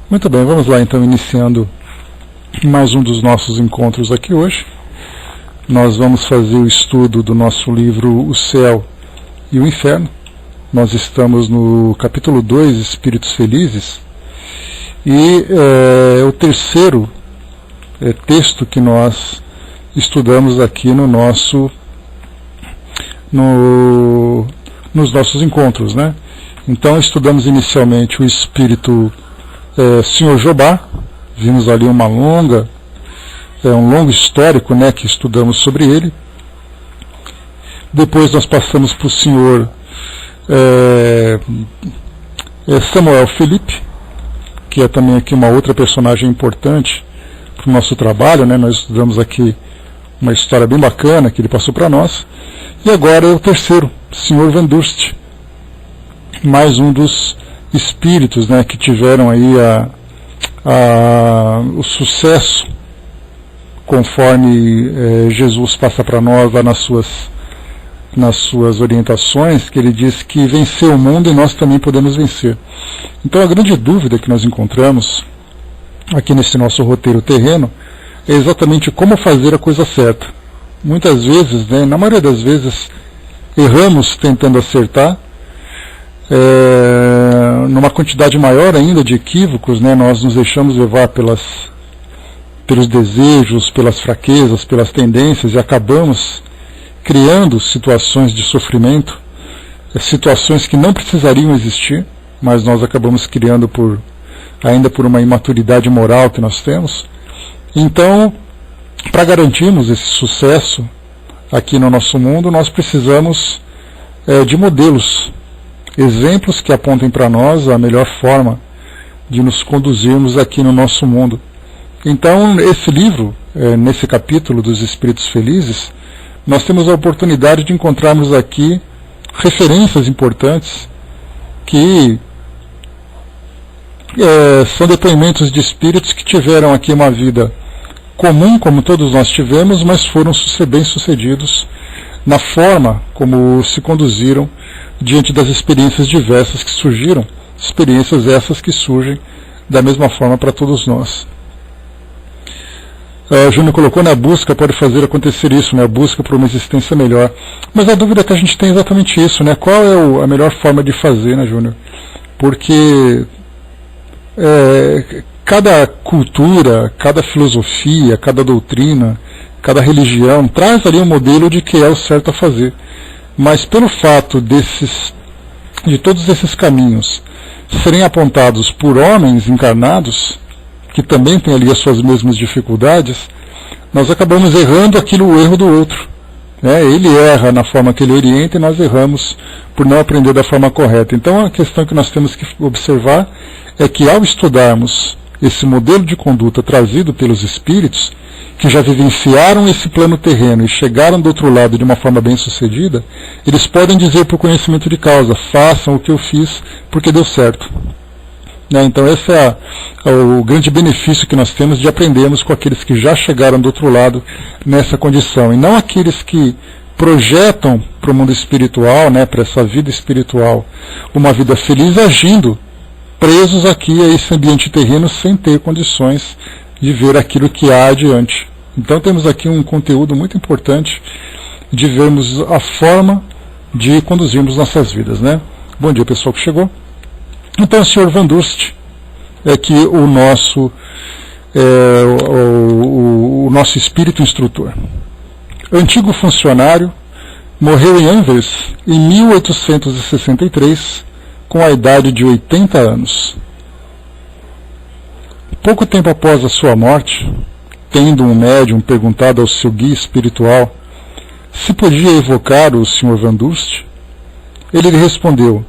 Muito bem, vamos lá então, iniciando mais um dos nossos encontros aqui hoje. Nós vamos fazer o estudo do nosso livro O Céu e o Inferno. Nós estamos no capítulo 2, Espíritos Felizes, e o terceiro texto que nós estudamos aqui nos nossos encontros, né? Então estudamos inicialmente o espírito Senhor Jobá. Vimos ali um longo histórico, né, que estudamos sobre ele. Depois nós passamos para o senhor Samuel Felipe, que é também aqui uma outra personagem importante para o nosso trabalho, né? Nós estudamos aqui uma história bem bacana que ele passou para nós. E agora é o terceiro, senhor Van Durst, mais um dos espíritos, né, que tiveram aí o sucesso conforme Jesus passa para nós lá nas suas orientações, que ele diz que venceu o mundo e nós também podemos vencer. Então a grande dúvida que nós encontramos aqui nesse nosso roteiro terreno é exatamente como fazer a coisa certa. Muitas vezes, né, na maioria das vezes, erramos tentando acertar. Numa quantidade maior ainda de equívocos, né, nós nos deixamos levar pelos desejos, pelas fraquezas, pelas tendências, e acabamos criando situações de sofrimento, situações que não precisariam existir, mas nós acabamos criando ainda por uma imaturidade moral que nós temos. Então, para garantirmos esse sucesso aqui no nosso mundo, nós precisamos de modelos, exemplos que apontem para nós a melhor forma de nos conduzirmos aqui no nosso mundo. Então, esse livro, nesse capítulo dos Espíritos Felizes, nós temos a oportunidade de encontrarmos aqui referências importantes que são depoimentos de espíritos que tiveram aqui uma vida comum, como todos nós tivemos, mas foram bem-sucedidos na forma como se conduziram diante das experiências diversas que surgiram, experiências essas que surgem da mesma forma para todos nós. Júnior colocou, na busca pode fazer acontecer isso, né? A busca por uma existência melhor. Mas a dúvida que a gente tem é exatamente isso, né? Qual é a melhor forma de fazer, né, Júnior? Porque cada cultura, cada filosofia, cada doutrina, cada religião traz ali um modelo de que é o certo a fazer. Mas pelo fato de todos esses caminhos serem apontados por homens encarnados, que também têm ali as suas mesmas dificuldades, nós acabamos errando o erro do outro. Ele erra na forma que ele orienta e nós erramos por não aprender da forma correta. Então a questão que nós temos que observar é que, ao estudarmos esse modelo de conduta trazido pelos espíritos, que já vivenciaram esse plano terreno e chegaram do outro lado de uma forma bem sucedida, eles podem dizer por conhecimento de causa: façam o que eu fiz porque deu certo. Então esse é o grande benefício que nós temos de aprendermos com aqueles que já chegaram do outro lado nessa condição, e não aqueles que projetam para o mundo espiritual, né, para essa vida espiritual, uma vida feliz, agindo presos aqui a esse ambiente terreno sem ter condições de ver aquilo que há adiante. Então temos aqui um conteúdo muito importante de vermos a forma de conduzirmos nossas vidas, né? Bom dia, pessoal que chegou. Então o Sr. Van Durst é que o nosso espírito instrutor. Antigo funcionário, morreu em Anvers em 1863, com a idade de 80 anos. Pouco tempo após a sua morte, tendo um médium perguntado ao seu guia espiritual se podia evocar o Sr. Van Durst, ele lhe respondeu: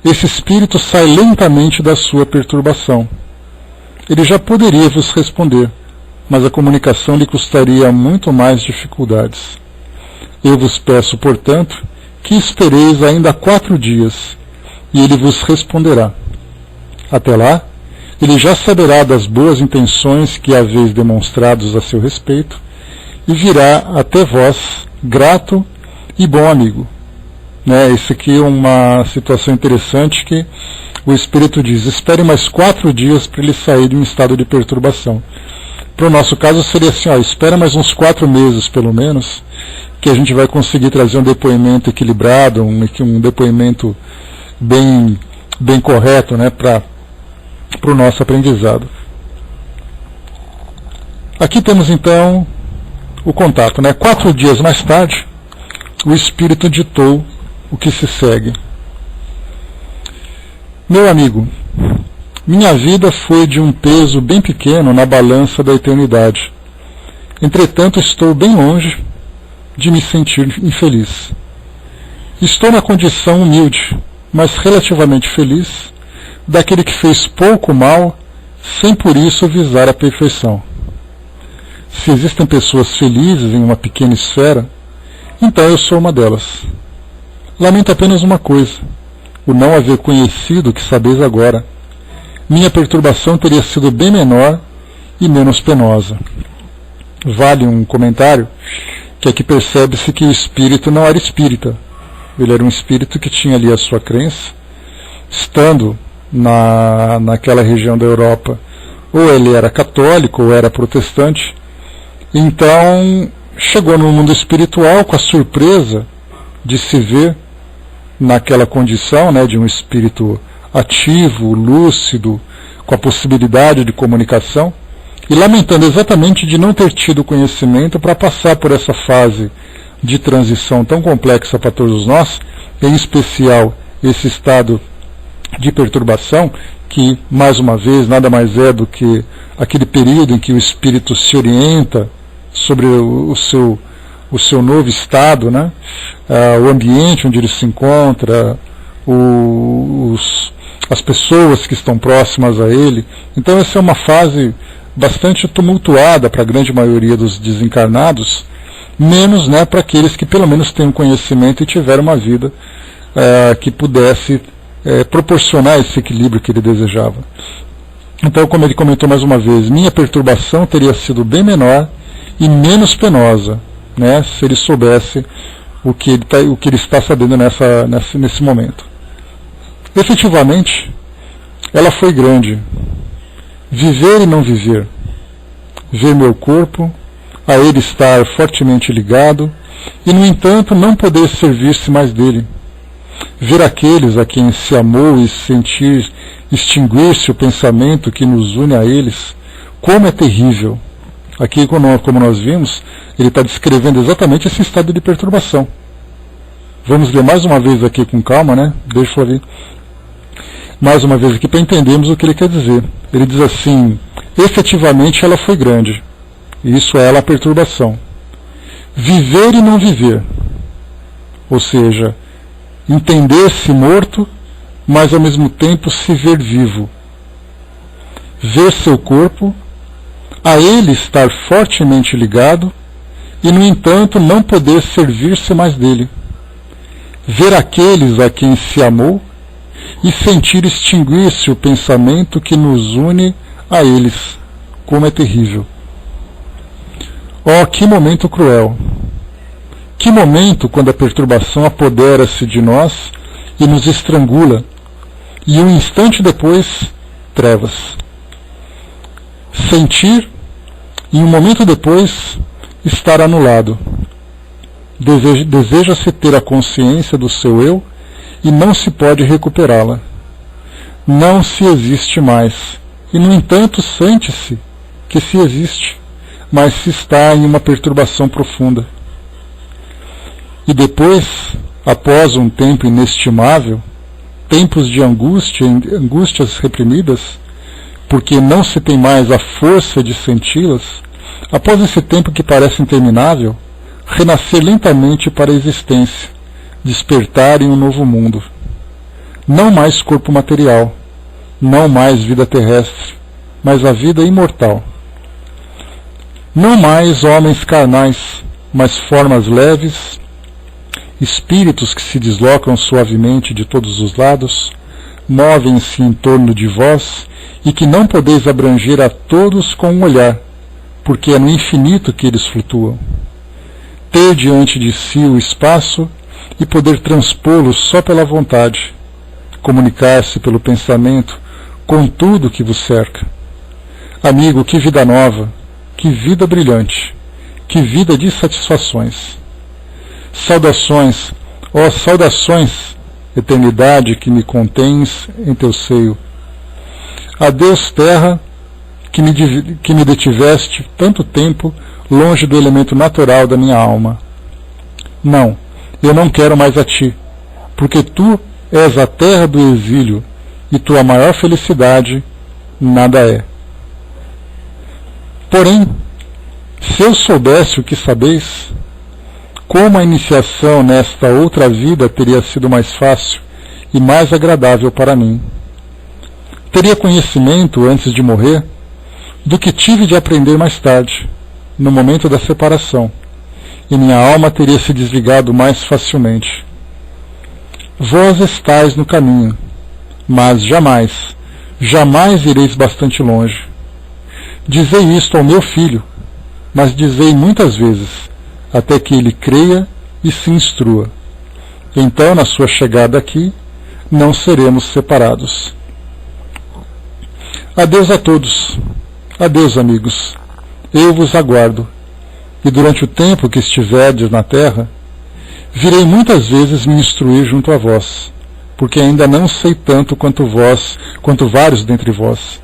esse espírito sai lentamente da sua perturbação. Ele já poderia vos responder, mas a comunicação lhe custaria muito mais dificuldades. Eu vos peço, portanto, que espereis ainda 4 dias, e ele vos responderá. Até lá, ele já saberá das boas intenções que haveis demonstrados a seu respeito, e virá até vós grato e bom amigo. Isso aqui é uma situação interessante que o espírito diz: espere mais 4 dias para ele sair de um estado de perturbação. Para o nosso caso seria assim: espera mais uns 4 meses pelo menos, que a gente vai conseguir trazer um depoimento equilibrado, um depoimento bem correto, né, para o nosso aprendizado. Aqui temos então o contato, né? 4 dias mais tarde, o espírito ditou o que se segue. Meu amigo, minha vida foi de um peso bem pequeno na balança da eternidade. Entretanto, estou bem longe de me sentir infeliz. Estou na condição humilde, mas relativamente feliz, daquele que fez pouco mal, sem por isso visar a perfeição. Se existem pessoas felizes em uma pequena esfera, então eu sou uma delas. Lamento apenas uma coisa: o não haver conhecido o que sabeis agora. Minha perturbação teria sido bem menor e menos penosa. Vale um comentário que aqui percebe-se que o espírito não era espírita. Ele era um espírito que tinha ali a sua crença, estando naquela região da Europa, ou ele era católico ou era protestante. Então chegou no mundo espiritual com a surpresa de se ver naquela condição, né, de um espírito ativo, lúcido, com a possibilidade de comunicação, e lamentando exatamente de não ter tido conhecimento para passar por essa fase de transição tão complexa para todos nós, em especial esse estado de perturbação, que, mais uma vez, nada mais é do que aquele período em que o espírito se orienta sobre o seu novo estado, né? O ambiente onde ele se encontra, as pessoas que estão próximas a ele. Então essa é uma fase bastante tumultuada para a grande maioria dos desencarnados, menos, né, para aqueles que pelo menos têm um conhecimento e tiveram uma vida que pudesse proporcionar esse equilíbrio que ele desejava. Então, como ele comentou mais uma vez, minha perturbação teria sido bem menor e menos penosa, né, se ele soubesse o que ele está sabendo nesse momento. Efetivamente, ela foi grande. Viver e não viver. Ver meu corpo, a ele estar fortemente ligado, e no entanto não poder servir-se mais dele. Ver aqueles a quem se amou e sentir extinguir-se o pensamento que nos une a eles, como é terrível. Aqui, como nós vimos, ele está descrevendo exatamente esse estado de perturbação. Vamos ler mais uma vez aqui com calma, né? Deixa eu ler mais uma vez aqui para entendermos o que ele quer dizer. Ele diz assim: efetivamente ela foi grande. Isso é a perturbação. Viver e não viver. Ou seja, entender-se morto, mas ao mesmo tempo se ver vivo. Ver seu corpo, a ele estar fortemente ligado, e no entanto não poder servir-se mais dele. Ver aqueles a quem se amou, e sentir extinguir-se o pensamento que nos une a eles. Como é terrível. Oh, que momento cruel! Que momento quando a perturbação apodera-se de nós e nos estrangula, e um instante depois, trevas. Sentir, e um momento depois, estar anulado. Deseja-se ter a consciência do seu eu, e não se pode recuperá-la. Não se existe mais, e no entanto sente-se que se existe, mas se está em uma perturbação profunda. E depois, após um tempo inestimável, tempos de angústia, angústias reprimidas, porque não se tem mais a força de senti-las, após esse tempo que parece interminável, renascer lentamente para a existência, despertar em um novo mundo. Não mais corpo material, não mais vida terrestre, mas a vida imortal. Não mais homens carnais, mas formas leves, espíritos que se deslocam suavemente de todos os lados, movem-se em torno de vós e que não podeis abranger a todos com um olhar, porque é no infinito que eles flutuam. Ter diante de si o espaço e poder transpô-lo só pela vontade, comunicar-se pelo pensamento com tudo que vos cerca. Amigo, que vida nova, que vida brilhante, que vida de satisfações. Saudações, ó saudações, eternidade que me contens em teu seio. Adeus, terra, que me detiveste tanto tempo longe do elemento natural da minha alma. Não, eu não quero mais a ti, porque tu és a terra do exílio, e tua maior felicidade nada é. Porém, se eu soubesse o que sabeis, como a iniciação nesta outra vida teria sido mais fácil e mais agradável para mim. Teria conhecimento antes de morrer do que tive de aprender mais tarde, no momento da separação, e minha alma teria se desligado mais facilmente. Vós estáis no caminho, mas jamais, jamais ireis bastante longe. Dizei isto ao meu filho, mas dizei muitas vezes, até que ele creia e se instrua. Então, na sua chegada aqui, não seremos separados. Adeus a todos. Adeus, amigos. Eu vos aguardo. E durante o tempo que estiverdes na terra, virei muitas vezes me instruir junto a vós, porque ainda não sei tanto quanto vós, quanto vários dentre vós.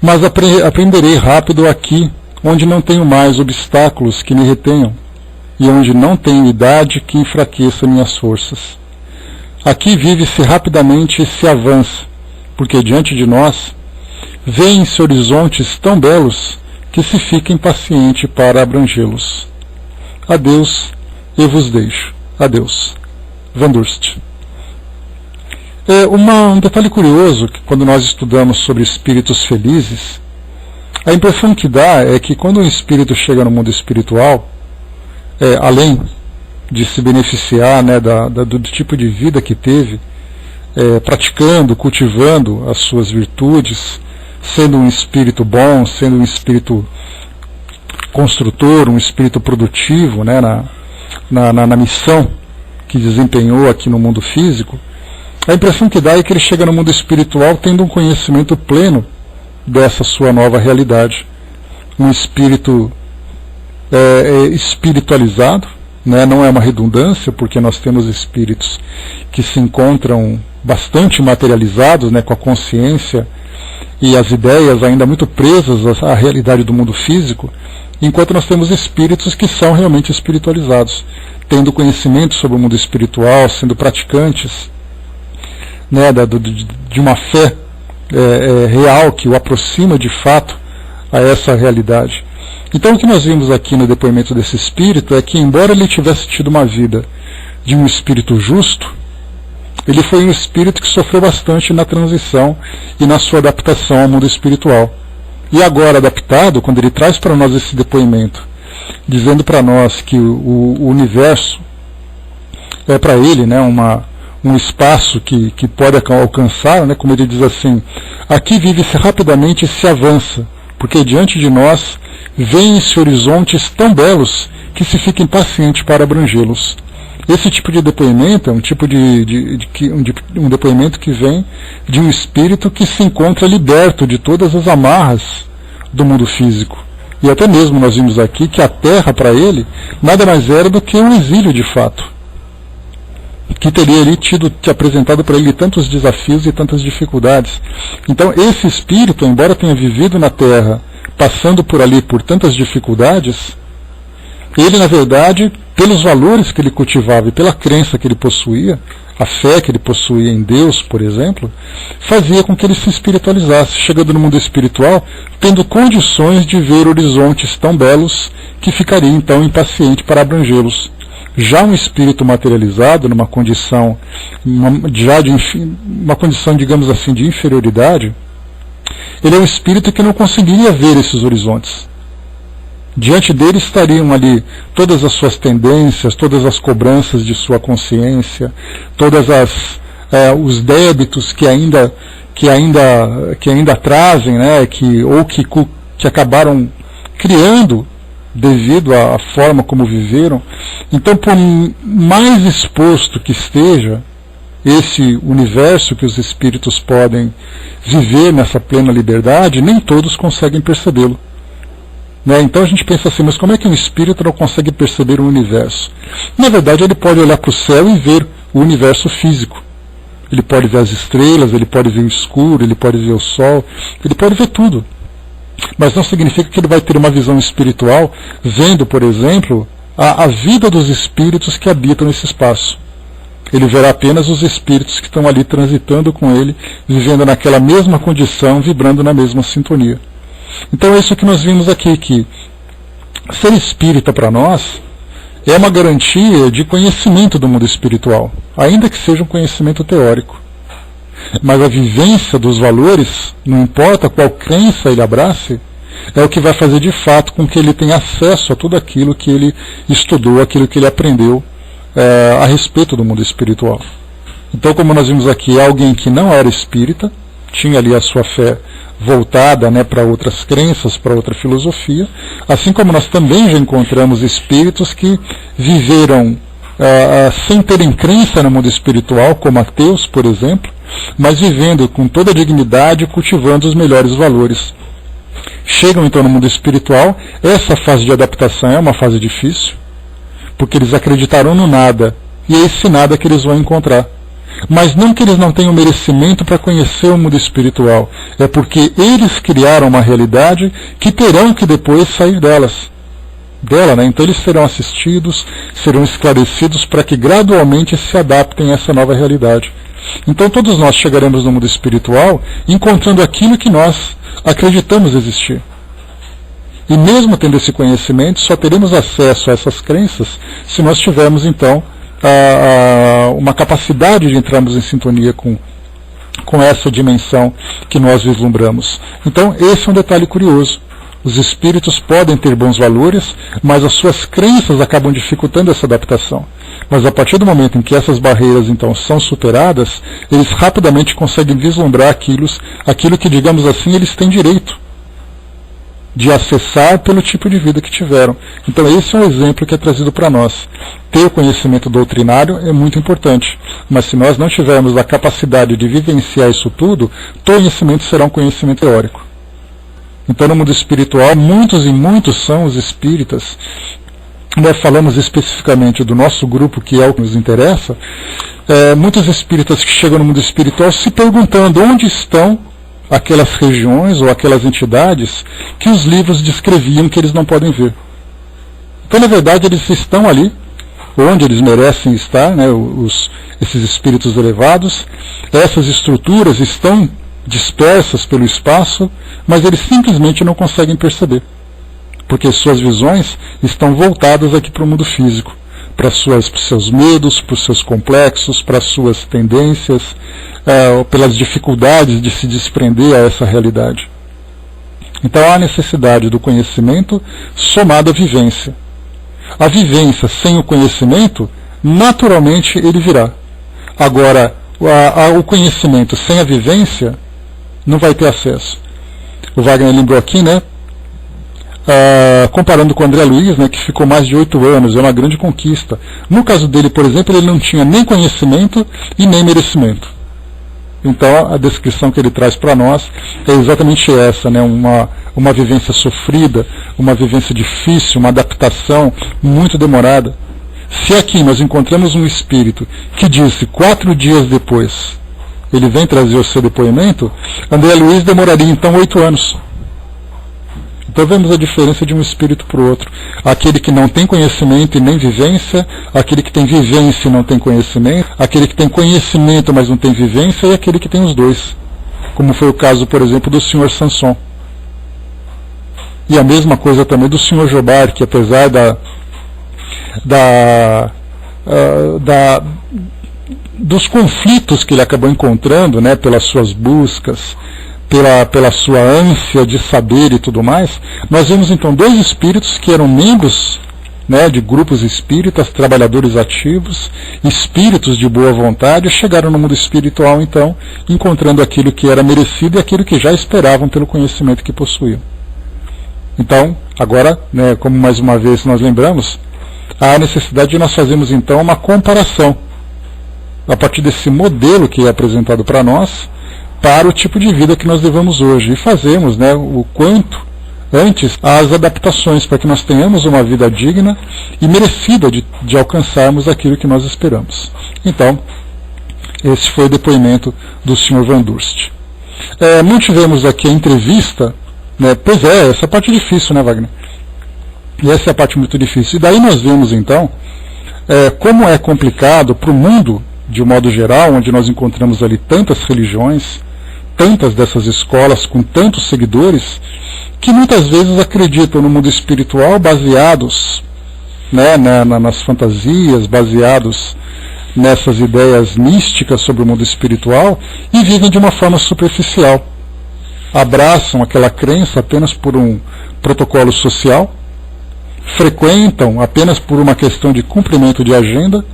Mas aprenderei rápido aqui, onde não tenho mais obstáculos que me retenham, e onde não tenho idade que enfraqueça minhas forças. Aqui vive-se rapidamente e se avança, porque diante de nós vêem-se horizontes tão belos que se fica impaciente para abrangê-los. Adeus, eu vos deixo. Adeus. Van Durst. Um detalhe curioso, que quando nós estudamos sobre espíritos felizes, a impressão que dá é que quando um espírito chega no mundo espiritual, além de se beneficiar, né, do tipo de vida que teve, praticando, cultivando as suas virtudes, sendo um espírito bom, sendo um espírito construtor, um espírito produtivo, né, na missão que desempenhou aqui no mundo físico, a impressão que dá é que ele chega no mundo espiritual tendo um conhecimento pleno dessa sua nova realidade. Um espírito espiritualizado, né? Não é uma redundância, porque nós temos espíritos que se encontram bastante materializados, né, com a consciência e as ideias ainda muito presas à realidade do mundo físico, enquanto nós temos espíritos que são realmente espiritualizados, tendo conhecimento sobre o mundo espiritual, sendo praticantes, né, de uma fé real que o aproxima de fato a essa realidade. Então o que nós vimos aqui no depoimento desse espírito é que, embora ele tivesse tido uma vida de um espírito justo, ele foi um espírito que sofreu bastante na transição e na sua adaptação ao mundo espiritual. E agora, adaptado, quando ele traz para nós esse depoimento, dizendo para nós que o universo é para ele, né, um espaço que pode alcançar, né, como ele diz assim, aqui vive-se rapidamente e se avança, porque diante de nós vêem-se horizontes tão belos que se fica impaciente para abrangê-los. Esse tipo de depoimento é um tipo um depoimento que vem de um espírito que se encontra liberto de todas as amarras do mundo físico. E até mesmo nós vimos aqui que a Terra, para ele, nada mais era do que um exílio de fato, que teria ali apresentado para ele tantos desafios e tantas dificuldades. Então esse espírito, embora tenha vivido na Terra, passando por ali por tantas dificuldades, ele, na verdade, pelos valores que ele cultivava e pela crença que ele possuía, a fé que ele possuía em Deus, por exemplo, fazia com que ele se espiritualizasse, chegando no mundo espiritual, tendo condições de ver horizontes tão belos que ficaria então impaciente para abrangê-los. Já um espírito materializado, numa condição, uma condição, digamos assim, de inferioridade, ele é um espírito que não conseguiria ver esses horizontes. Diante dele estariam ali todas as suas tendências, todas as cobranças de sua consciência, todas os débitos que ainda trazem, né, que acabaram criando devido à forma como viveram. Então, por mais exposto que esteja, esse universo que os espíritos podem viver nessa plena liberdade, nem todos conseguem percebê-lo. Né? Então a gente pensa assim, mas como é que um espírito não consegue perceber o universo? Na verdade, ele pode olhar para o céu e ver o universo físico. Ele pode ver as estrelas, ele pode ver o escuro, ele pode ver o sol, ele pode ver tudo. Mas não significa que ele vai ter uma visão espiritual vendo, por exemplo, a vida dos espíritos que habitam esse espaço. Ele verá apenas os espíritos que estão ali transitando com ele, vivendo naquela mesma condição, vibrando na mesma sintonia. Então é isso que nós vimos aqui, que ser espírita para nós é uma garantia de conhecimento do mundo espiritual, ainda que seja um conhecimento teórico. Mas a vivência dos valores, não importa qual crença ele abrace, é o que vai fazer de fato com que ele tenha acesso a tudo aquilo que ele estudou, aquilo que ele aprendeu a respeito do mundo espiritual. Então, como nós vimos aqui, alguém que não era espírita, tinha ali a sua fé voltada, né, para outras crenças, para outra filosofia, assim como nós também já encontramos espíritos que viveram sem terem crença no mundo espiritual, como ateus, por exemplo, mas vivendo com toda a dignidade, cultivando os melhores valores. Chegam então no mundo espiritual, essa fase de adaptação é uma fase difícil, porque eles acreditaram no nada, e é esse nada que eles vão encontrar. Mas não que eles não tenham merecimento para conhecer o mundo espiritual, é porque eles criaram uma realidade que terão que depois sair dela, né? Então eles serão assistidos, serão esclarecidos para que gradualmente se adaptem a essa nova realidade. Então todos nós chegaremos no mundo espiritual encontrando aquilo que nós acreditamos existir. E mesmo tendo esse conhecimento, só teremos acesso a essas crenças se nós tivermos então uma capacidade de entrarmos em sintonia com essa dimensão que nós vislumbramos. Então esse é um detalhe curioso. Os espíritos podem ter bons valores, mas as suas crenças acabam dificultando essa adaptação. Mas a partir do momento em que essas barreiras então são superadas, eles rapidamente conseguem vislumbrar aquilo que, digamos assim, eles têm direito de acessar pelo tipo de vida que tiveram. Então esse é um exemplo que é trazido para nós. Ter conhecimento doutrinário é muito importante, mas se nós não tivermos a capacidade de vivenciar isso tudo, todo conhecimento será um conhecimento teórico. Então no mundo espiritual, muitos e muitos são os espíritas. Nós falamos especificamente do nosso grupo, que é o que nos interessa, muitos espíritas que chegam no mundo espiritual se perguntando onde estão aquelas regiões ou aquelas entidades que os livros descreviam que eles não podem ver. Então, na verdade, eles estão ali, onde eles merecem estar, né, esses espíritos elevados. Essas estruturas estão dispersas pelo espaço, mas eles simplesmente não conseguem perceber, porque suas visões estão voltadas aqui para o mundo físico, para os seus medos, para os seus complexos, para as suas tendências, pelas dificuldades de se desprender a essa realidade. Então há a necessidade do conhecimento somado à vivência. A vivência sem o conhecimento, naturalmente ele virá. Agora, o conhecimento sem a vivência não vai ter acesso. O Wagner lembrou aqui, né? Comparando com o André Luiz, né, que ficou mais de 8 anos, é uma grande conquista. No caso dele, por exemplo, ele não tinha nem conhecimento e nem merecimento. Então a descrição que ele traz para nós é exatamente essa, né, uma vivência sofrida, uma vivência difícil, uma adaptação muito demorada. Se aqui nós encontramos um espírito que disse 4 dias depois, ele vem trazer o seu depoimento, André Luiz demoraria então 8 anos. Então vemos a diferença de um espírito para o outro. Aquele que não tem conhecimento e nem vivência, aquele que tem vivência e não tem conhecimento, aquele que tem conhecimento mas não tem vivência, e aquele que tem os dois. Como foi o caso, por exemplo, do Sr. Sanson. E a mesma coisa também do Sr. Jobar, que apesar dos conflitos que ele acabou encontrando, né, pelas suas buscas, pela sua ânsia de saber e tudo mais, nós vemos então 2 espíritos que eram membros, né, de grupos espíritas, trabalhadores ativos, espíritos de boa vontade, chegaram no mundo espiritual então, encontrando aquilo que era merecido e aquilo que já esperavam pelo conhecimento que possuíam. Então, agora, né, como mais uma vez nós lembramos, há a necessidade de nós fazermos então uma comparação a partir desse modelo que é apresentado para nós, para o tipo de vida que nós levamos hoje. E fazemos, né, o quanto antes as adaptações para que nós tenhamos uma vida digna e merecida de alcançarmos aquilo que nós esperamos. Então, esse foi o depoimento do Sr. Van Durst. Não tivemos aqui a entrevista, né? Pois é, essa parte é difícil, né, Wagner? E essa é a parte muito difícil. E daí nós vemos, então, como é complicado para o mundo, de um modo geral, onde nós encontramos ali tantas religiões, tantas dessas escolas com tantos seguidores, que muitas vezes acreditam no mundo espiritual baseados, né, nas fantasias, baseados nessas ideias místicas sobre o mundo espiritual, e vivem de uma forma superficial. Abraçam aquela crença apenas por um protocolo social, frequentam apenas por uma questão de cumprimento de agenda,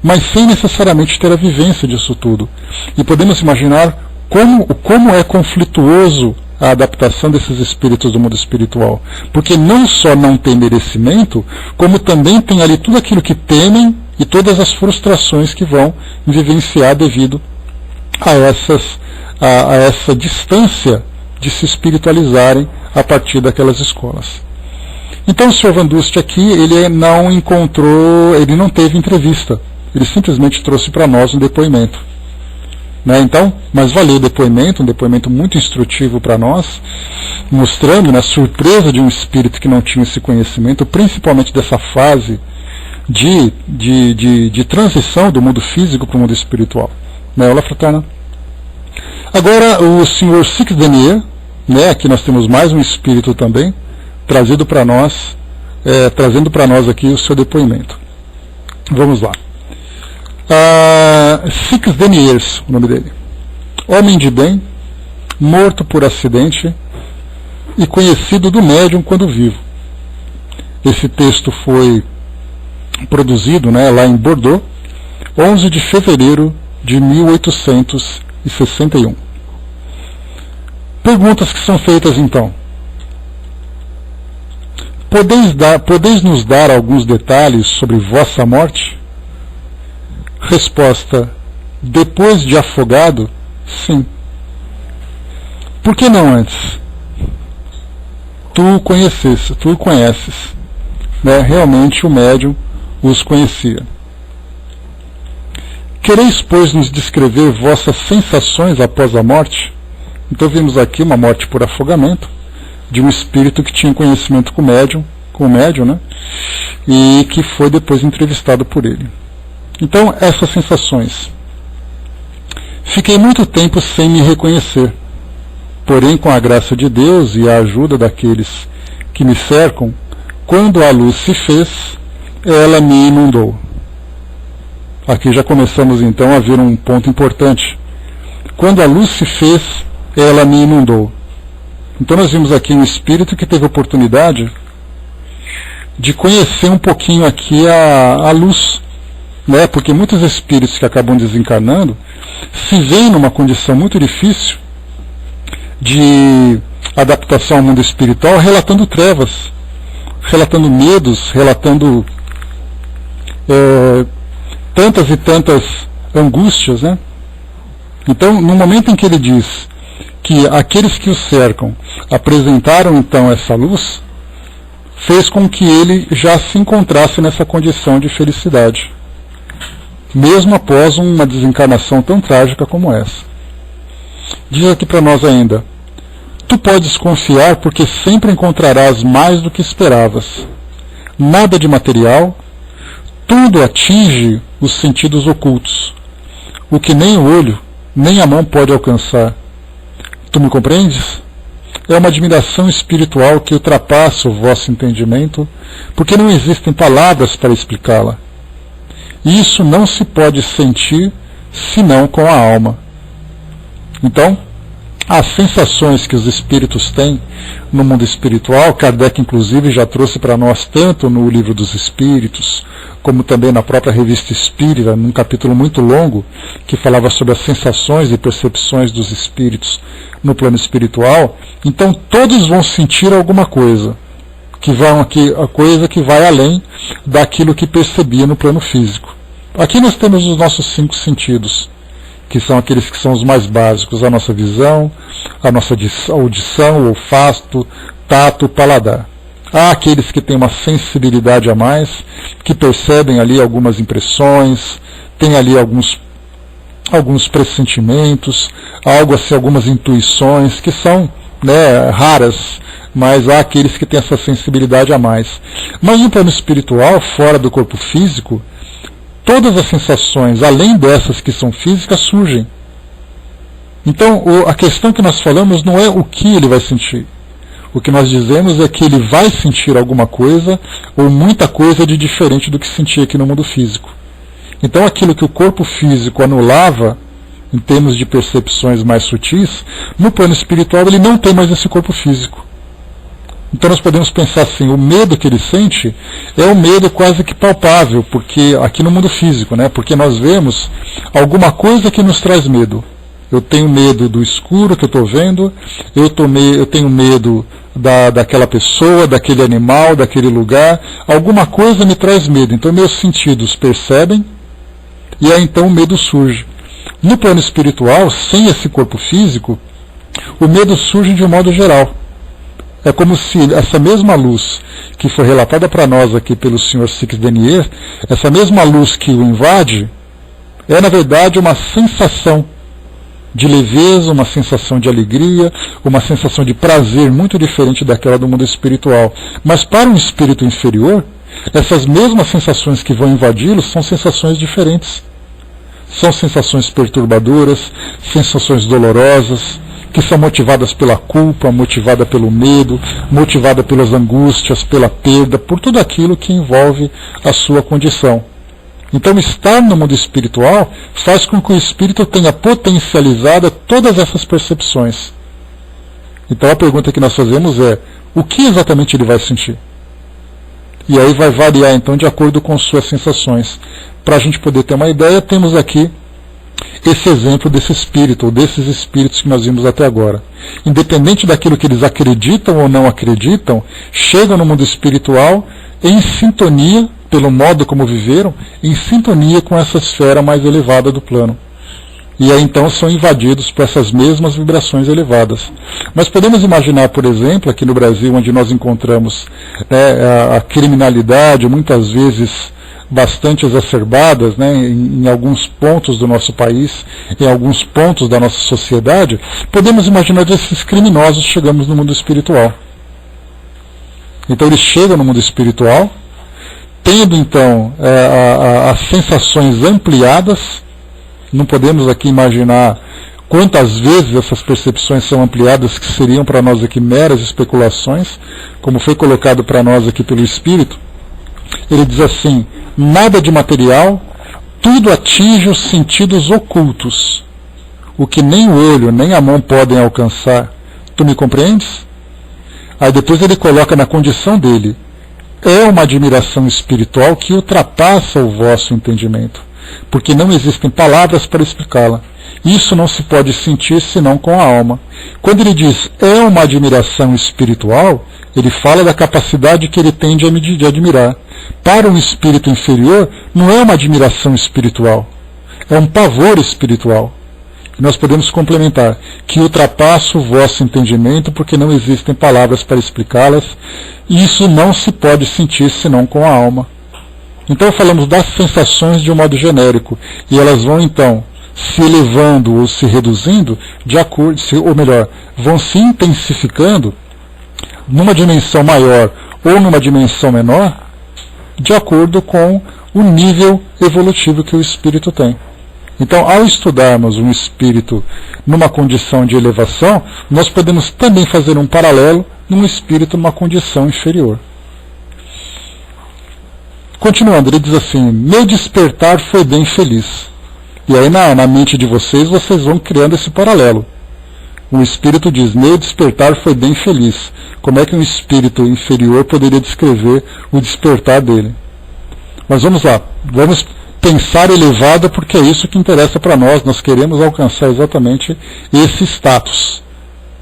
mas sem necessariamente ter a vivência disso tudo. E podemos imaginar como é conflituoso a adaptação desses espíritos do mundo espiritual. Porque não só não tem merecimento, como também tem ali tudo aquilo que temem e todas as frustrações que vão vivenciar devido a essa distância de se espiritualizarem a partir daquelas escolas. Então o Sr. Van Durst aqui, ele não teve entrevista, ele simplesmente trouxe para nós um depoimento. Né? Então, mas valeu o depoimento, um depoimento muito instrutivo para nós, mostrando a surpresa de um espírito que não tinha esse conhecimento, principalmente dessa fase de transição do mundo físico para o mundo espiritual. Né, Olá, fraterna? Agora, o Sr. Six Denier, né, aqui nós temos mais um espírito também, trazendo para nós aqui o seu depoimento. Vamos lá. Six Deniers, o nome dele. Homem de bem, morto por acidente e conhecido do médium quando vivo. Esse texto foi produzido, né, lá em Bordeaux, 11 de fevereiro de 1861. Perguntas que são feitas então. Podeis nos dar alguns detalhes sobre vossa morte? Resposta: depois de afogado, sim. Por que não antes? Tu conheces. Né? Realmente o médium os conhecia. Quereis, pois, nos descrever vossas sensações após a morte? Então vimos aqui uma morte por afogamento, de um espírito que tinha conhecimento com o médium, né? E que foi depois entrevistado por ele. Então, essas sensações. Fiquei muito tempo sem me reconhecer, porém, com a graça de Deus e a ajuda daqueles que me cercam, quando a luz se fez, ela me inundou. Aqui já começamos então a ver um ponto importante. Quando a luz se fez, ela me inundou. Então nós vimos aqui um espírito que teve a oportunidade de conhecer um pouquinho aqui a luz, né? Porque muitos espíritos que acabam desencarnando se veem numa condição muito difícil de adaptação ao mundo espiritual, relatando trevas, relatando medos, relatando tantas e tantas angústias, né? Então, no momento em que ele diz que aqueles que o cercam apresentaram então essa luz, fez com que ele já se encontrasse nessa condição de felicidade, mesmo após uma desencarnação tão trágica como essa. Diz aqui para nós ainda: tu podes confiar porque sempre encontrarás mais do que esperavas. Nada de material, tudo atinge os sentidos ocultos, o que nem o olho, nem a mão pode alcançar. Tu me compreendes? É uma admiração espiritual que ultrapassa o vosso entendimento, porque não existem palavras para explicá-la. Isso não se pode sentir senão com a alma. Então, as sensações que os espíritos têm no mundo espiritual, Kardec inclusive já trouxe para nós tanto no Livro dos Espíritos, como também na própria Revista Espírita, num capítulo muito longo, que falava sobre as sensações e percepções dos espíritos no plano espiritual. Então todos vão sentir alguma coisa, a coisa que vai além daquilo que percebia no plano físico. Aqui nós temos os nossos 5 sentidos, que são aqueles que são os mais básicos: a nossa visão, a nossa audição, o olfato, tato, paladar. Há aqueles que têm uma sensibilidade a mais, que percebem ali algumas impressões, têm ali alguns pressentimentos, algo assim, algumas intuições, que são, né, raras, mas há aqueles que têm essa sensibilidade a mais. Mas no plano espiritual, fora do corpo físico, todas as sensações, além dessas que são físicas, surgem. Então, a questão que nós falamos não é o que ele vai sentir. O que nós dizemos é que ele vai sentir alguma coisa, ou muita coisa de diferente do que sentia aqui no mundo físico. Então, aquilo que o corpo físico anulava, em termos de percepções mais sutis, no plano espiritual ele não tem mais esse corpo físico. Então nós podemos pensar assim: o medo que ele sente é um medo quase que palpável, porque aqui no mundo físico, né? Porque nós vemos alguma coisa que nos traz medo. Eu tenho medo do escuro que eu estou vendo, eu tenho medo daquela pessoa, daquele animal, daquele lugar. Alguma coisa me traz medo. Então meus sentidos percebem, e aí então o medo surge. No plano espiritual, sem esse corpo físico, o medo surge de um modo geral. É como se essa mesma luz que foi relatada para nós aqui pelo Sr. Six-Denier, essa mesma luz que o invade, é na verdade uma sensação de leveza, uma sensação de alegria, uma sensação de prazer muito diferente daquela do mundo espiritual. Mas para um espírito inferior, essas mesmas sensações que vão invadi-lo são sensações diferentes. São sensações perturbadoras, sensações dolorosas, que são motivadas pela culpa, motivada pelo medo, motivada pelas angústias, pela perda, por tudo aquilo que envolve a sua condição. Então, estar no mundo espiritual faz com que o espírito tenha potencializado todas essas percepções. Então, a pergunta que nós fazemos é: o que exatamente ele vai sentir? E aí vai variar, então, de acordo com suas sensações. Para a gente poder ter uma ideia, temos aqui esse exemplo desse espírito, ou desses espíritos que nós vimos até agora. Independente daquilo que eles acreditam ou não acreditam, chegam no mundo espiritual em sintonia, pelo modo como viveram, em sintonia com essa esfera mais elevada do plano. E aí então são invadidos por essas mesmas vibrações elevadas. Mas podemos imaginar, por exemplo, aqui no Brasil, onde nós encontramos a criminalidade, muitas vezes bastante exacerbadas, né, em alguns pontos do nosso país, em alguns pontos da nossa sociedade, podemos imaginar esses criminosos chegamos no mundo espiritual. Então eles chegam no mundo espiritual, tendo então as sensações ampliadas. Não podemos aqui imaginar quantas vezes essas percepções são ampliadas, que seriam para nós aqui meras especulações, como foi colocado para nós aqui pelo Espírito. Ele diz assim: nada de material, tudo atinge os sentidos ocultos, o que nem o olho nem a mão podem alcançar. Tu me compreendes? Aí depois ele coloca na condição dele: é uma admiração espiritual que ultrapassa o vosso entendimento, porque não existem palavras para explicá-la. Isso não se pode sentir senão com a alma. Quando ele diz é uma admiração espiritual, ele fala da capacidade que ele tem de admirar. Para um espírito inferior, não é uma admiração espiritual, é um pavor espiritual. E nós podemos complementar: que ultrapassa o vosso entendimento, porque não existem palavras para explicá-las, e isso não se pode sentir senão com a alma. Então falamos das sensações de um modo genérico, e elas vão então se elevando ou se reduzindo, de acordo, ou melhor, vão se intensificando numa dimensão maior ou numa dimensão menor, de acordo com o nível evolutivo que o espírito tem. Então, ao estudarmos um espírito numa condição de elevação, nós podemos também fazer um paralelo num espírito numa condição inferior. Continuando, ele diz assim: meu despertar foi bem feliz. E aí na mente de vocês vão criando esse paralelo. O espírito diz: meu despertar foi bem feliz. Como é que um espírito inferior poderia descrever o despertar dele? Mas vamos lá, vamos pensar elevado, porque é isso que interessa para nós. Nós queremos alcançar exatamente esse status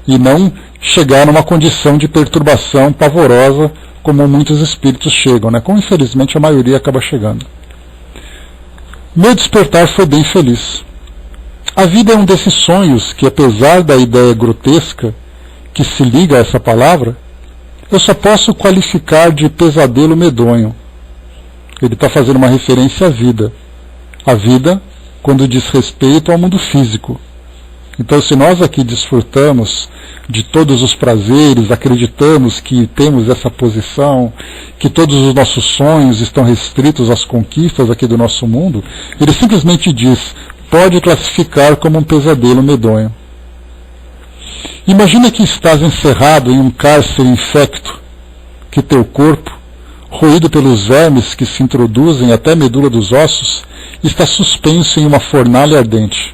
e não chegar numa condição de perturbação pavorosa, como muitos espíritos chegam, né? Como infelizmente a maioria acaba chegando. Meu despertar foi bem feliz. A vida é um desses sonhos que, apesar da ideia grotesca que se liga a essa palavra, eu só posso qualificar de pesadelo medonho. Ele está fazendo uma referência à vida. A vida quando diz respeito ao mundo físico. Então, se nós aqui desfrutamos de todos os prazeres, acreditamos que temos essa posição, que todos os nossos sonhos estão restritos às conquistas aqui do nosso mundo, ele simplesmente diz, pode classificar como um pesadelo medonho. Imagina que estás encerrado em um cárcere infecto, que teu corpo, roído pelos vermes que se introduzem até a medula dos ossos, está suspenso em uma fornalha ardente,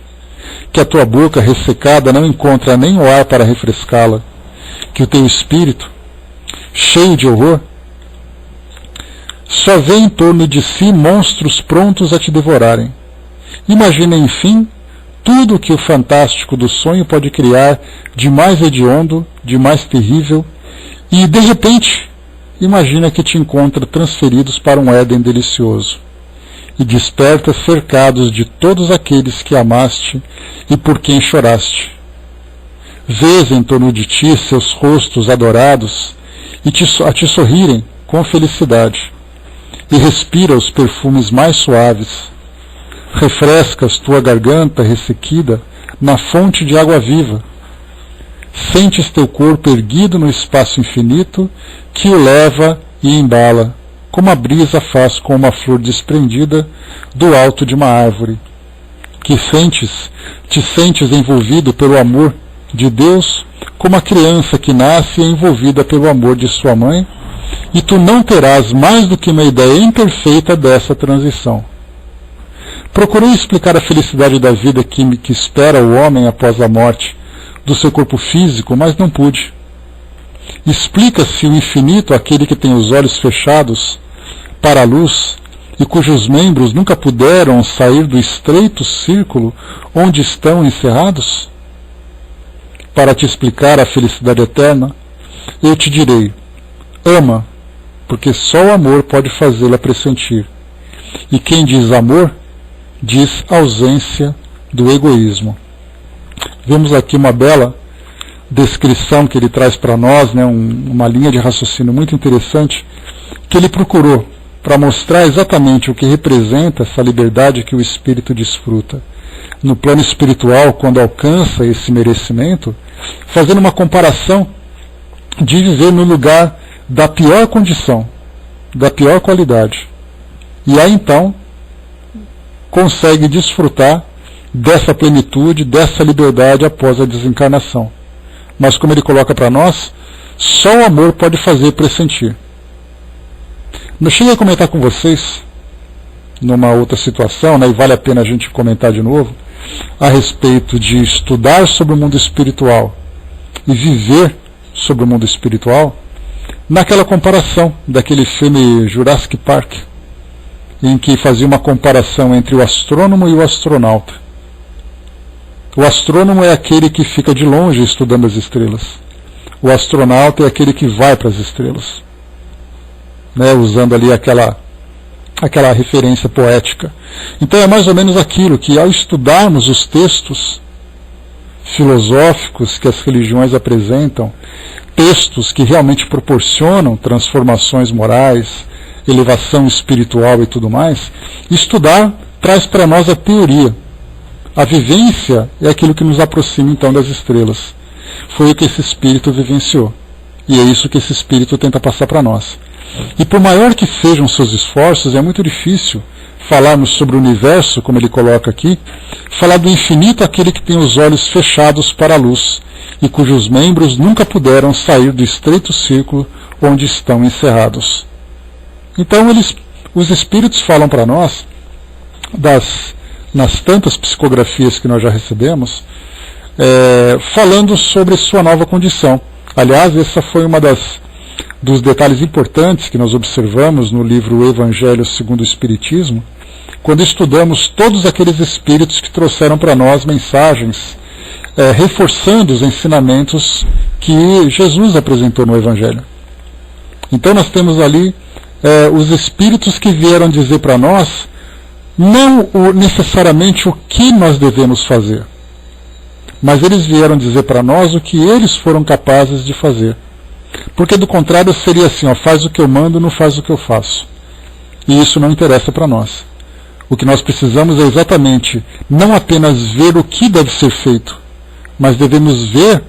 que a tua boca ressecada não encontra nem o ar para refrescá-la, que o teu espírito, cheio de horror, só vê em torno de si monstros prontos a te devorarem. Imagina, enfim, tudo o que o fantástico do sonho pode criar de mais hediondo, de mais terrível, e, de repente, imagina que te encontra transferidos para um Éden delicioso, e despertas cercados de todos aqueles que amaste e por quem choraste. Vês em torno de ti seus rostos adorados a te sorrirem com felicidade, e respira os perfumes mais suaves. Refrescas tua garganta ressequida na fonte de água viva. Sentes teu corpo erguido no espaço infinito que o leva e embala, como a brisa faz com uma flor desprendida do alto de uma árvore. Te sentes envolvido pelo amor de Deus, como a criança que nasce é envolvida pelo amor de sua mãe, e tu não terás mais do que uma ideia imperfeita dessa transição. Procurei explicar a felicidade da vida que espera o homem após a morte do seu corpo físico, mas não pude. Explica-se o infinito àquele que tem os olhos fechados para a luz e cujos membros nunca puderam sair do estreito círculo onde estão encerrados? Para te explicar a felicidade eterna, eu te direi, ama, porque só o amor pode fazê-la pressentir. E quem diz amor, diz ausência do egoísmo. Vemos aqui uma bela descrição que ele traz para nós, né, uma linha de raciocínio muito interessante, que ele procurou para mostrar exatamente o que representa essa liberdade que o espírito desfruta no plano espiritual quando alcança esse merecimento, fazendo uma comparação de viver no lugar da pior condição, da pior qualidade. E aí então consegue desfrutar dessa plenitude, dessa liberdade após a desencarnação. Mas como ele coloca para nós, só o amor pode fazer pressentir. Eu cheguei a comentar com vocês, numa outra situação, né, e vale a pena a gente comentar de novo, a respeito de estudar sobre o mundo espiritual e viver sobre o mundo espiritual, naquela comparação daquele filme Jurassic Park, em que fazia uma comparação entre o astrônomo e o astronauta. O astrônomo é aquele que fica de longe estudando as estrelas. O astronauta é aquele que vai para as estrelas, né, usando ali aquela referência poética. Então é mais ou menos aquilo que, ao estudarmos os textos filosóficos que as religiões apresentam, textos que realmente proporcionam transformações morais, elevação espiritual e tudo mais, estudar traz para nós a teoria. A vivência é aquilo que nos aproxima então das estrelas. Foi o que esse espírito vivenciou. E é isso que esse espírito tenta passar para nós. E por maior que sejam seus esforços, é muito difícil falarmos sobre o universo, como ele coloca aqui, falar do infinito àquele que tem os olhos fechados para a luz e cujos membros nunca puderam sair do estreito círculo onde estão encerrados. Então os espíritos falam para nós, nas tantas psicografias que nós já recebemos, falando sobre sua nova condição. Aliás, essa foi uma dos detalhes importantes que nós observamos no livro O Evangelho segundo o Espiritismo, quando estudamos todos aqueles espíritos que trouxeram para nós mensagens reforçando os ensinamentos que Jesus apresentou no Evangelho. Então nós temos ali os espíritos que vieram dizer para nós não necessariamente o que nós devemos fazer, mas eles vieram dizer para nós o que eles foram capazes de fazer. Porque do contrário seria assim, ó, faz o que eu mando, não faz o que eu faço. E isso não interessa para nós. O que nós precisamos é exatamente não apenas ver o que deve ser feito, mas devemos ver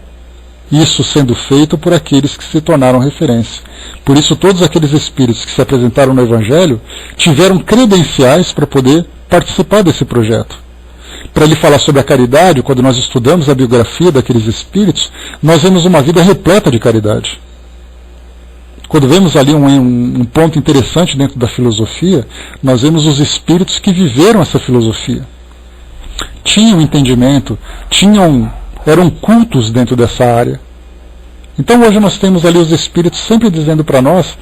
isso sendo feito por aqueles que se tornaram referência. Por isso todos aqueles espíritos que se apresentaram no Evangelho tiveram credenciais para poder participar desse projeto. Para ele falar sobre a caridade, quando nós estudamos a biografia daqueles espíritos, nós vemos uma vida repleta de caridade. Quando vemos ali um ponto interessante dentro da filosofia, nós vemos os espíritos que viveram essa filosofia. Tinham entendimento, eram cultos dentro dessa área. Então hoje nós temos ali os espíritos sempre dizendo para nós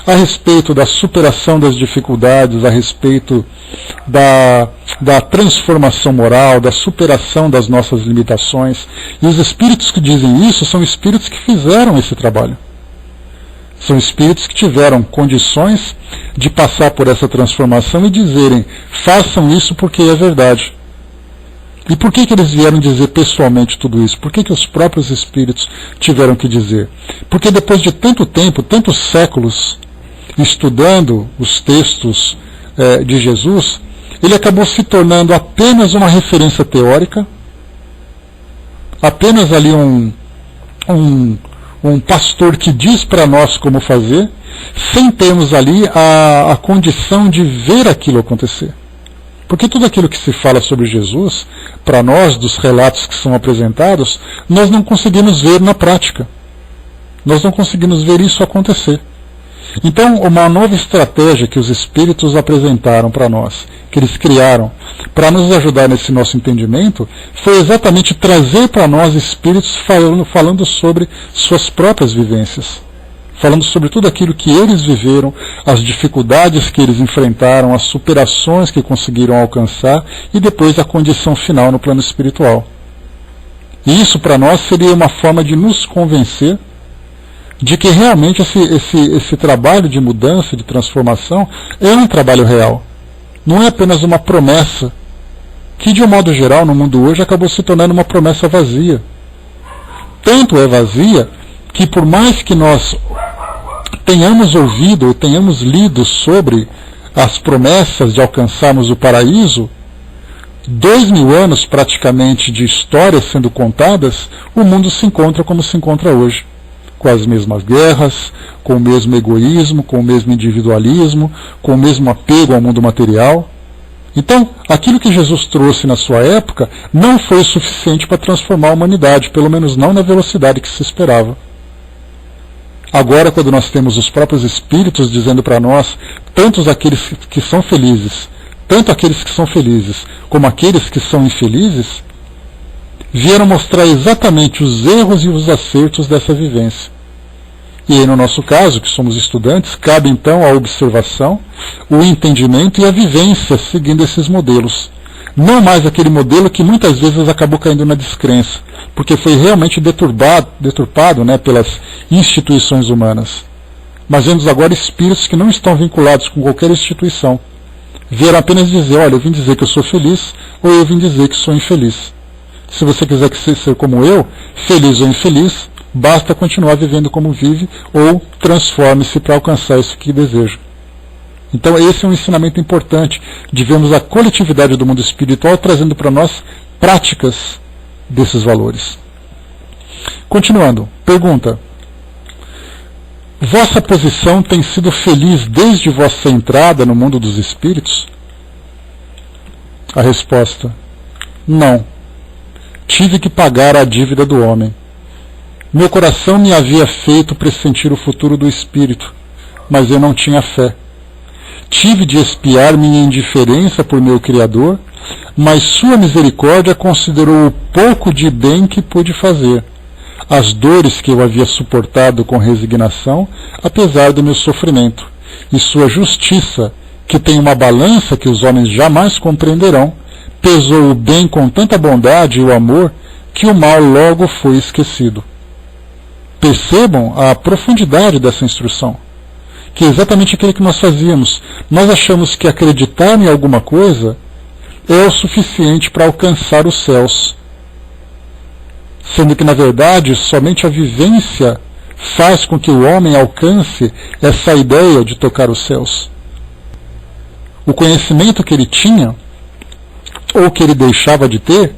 a respeito da superação das dificuldades, a respeito da transformação moral, da superação das nossas limitações. E os espíritos que dizem isso são espíritos que fizeram esse trabalho. São espíritos que tiveram condições de passar por essa transformação e dizerem, façam isso porque é verdade. E por que eles vieram dizer pessoalmente tudo isso? Por que os próprios espíritos tiveram que dizer? Porque depois de tanto tempo, tantos séculos, estudando os textos de Jesus, ele acabou se tornando apenas uma referência teórica, apenas ali um pastor que diz para nós como fazer, sem termos ali a condição de ver aquilo acontecer. Porque tudo aquilo que se fala sobre Jesus, para nós, dos relatos que são apresentados, nós não conseguimos ver na prática. Nós não conseguimos ver isso acontecer. Então, uma nova estratégia que os espíritos apresentaram para nós, que eles criaram, para nos ajudar nesse nosso entendimento, foi exatamente trazer para nós espíritos falando sobre suas próprias vivências. Falando sobre tudo aquilo que eles viveram, as dificuldades que eles enfrentaram, as superações que conseguiram alcançar e depois a condição final no plano espiritual. E isso para nós seria uma forma de nos convencer de que realmente esse trabalho de mudança, de transformação, é um trabalho real. Não é apenas uma promessa, que de um modo geral no mundo hoje acabou se tornando uma promessa vazia. Tanto é vazia que por mais que nós tenhamos ouvido ou tenhamos lido sobre as promessas de alcançarmos o paraíso, 2000 anos praticamente de histórias sendo contadas, o mundo se encontra como se encontra hoje. Com as mesmas guerras, com o mesmo egoísmo, com o mesmo individualismo, com o mesmo apego ao mundo material. Então, aquilo que Jesus trouxe na sua época não foi suficiente para transformar a humanidade, pelo menos não na velocidade que se esperava. Agora, quando nós temos os próprios espíritos dizendo para nós, tanto aqueles que são felizes, como aqueles que são infelizes, vieram mostrar exatamente os erros e os acertos dessa vivência. E aí, no nosso caso, que somos estudantes, cabe então a observação, o entendimento e a vivência seguindo esses modelos. Não mais aquele modelo que muitas vezes acabou caindo na descrença, porque foi realmente deturpado, né, pelas instituições humanas. Mas vemos agora espíritos que não estão vinculados com qualquer instituição. Vieram apenas dizer, olha, eu vim dizer que eu sou feliz, ou eu vim dizer que sou infeliz. Se você quiser ser como eu, feliz ou infeliz, basta continuar vivendo como vive, ou transforme-se para alcançar isso que deseja. Então esse é um ensinamento importante, de vermos a coletividade do mundo espiritual trazendo para nós práticas desses valores. Continuando, pergunta: vossa posição tem sido feliz desde vossa entrada no mundo dos espíritos? A resposta: não. Tive que pagar a dívida do homem. Meu coração me havia feito pressentir o futuro do espírito, mas eu não tinha fé. Tive de expiar minha indiferença por meu Criador, mas sua misericórdia considerou o pouco de bem que pude fazer, as dores que eu havia suportado com resignação, apesar do meu sofrimento, e sua justiça, que tem uma balança que os homens jamais compreenderão, pesou o bem com tanta bondade e o amor, que o mal logo foi esquecido. Percebam a profundidade dessa instrução, que é exatamente aquilo que nós fazíamos. nós achamos que acreditar em alguma coisa é o suficiente para alcançar os céus, sendo que, na verdade, somente a vivência faz com que o homem alcance essa ideia de tocar os céus. O conhecimento que ele tinha, ou que ele deixava de ter,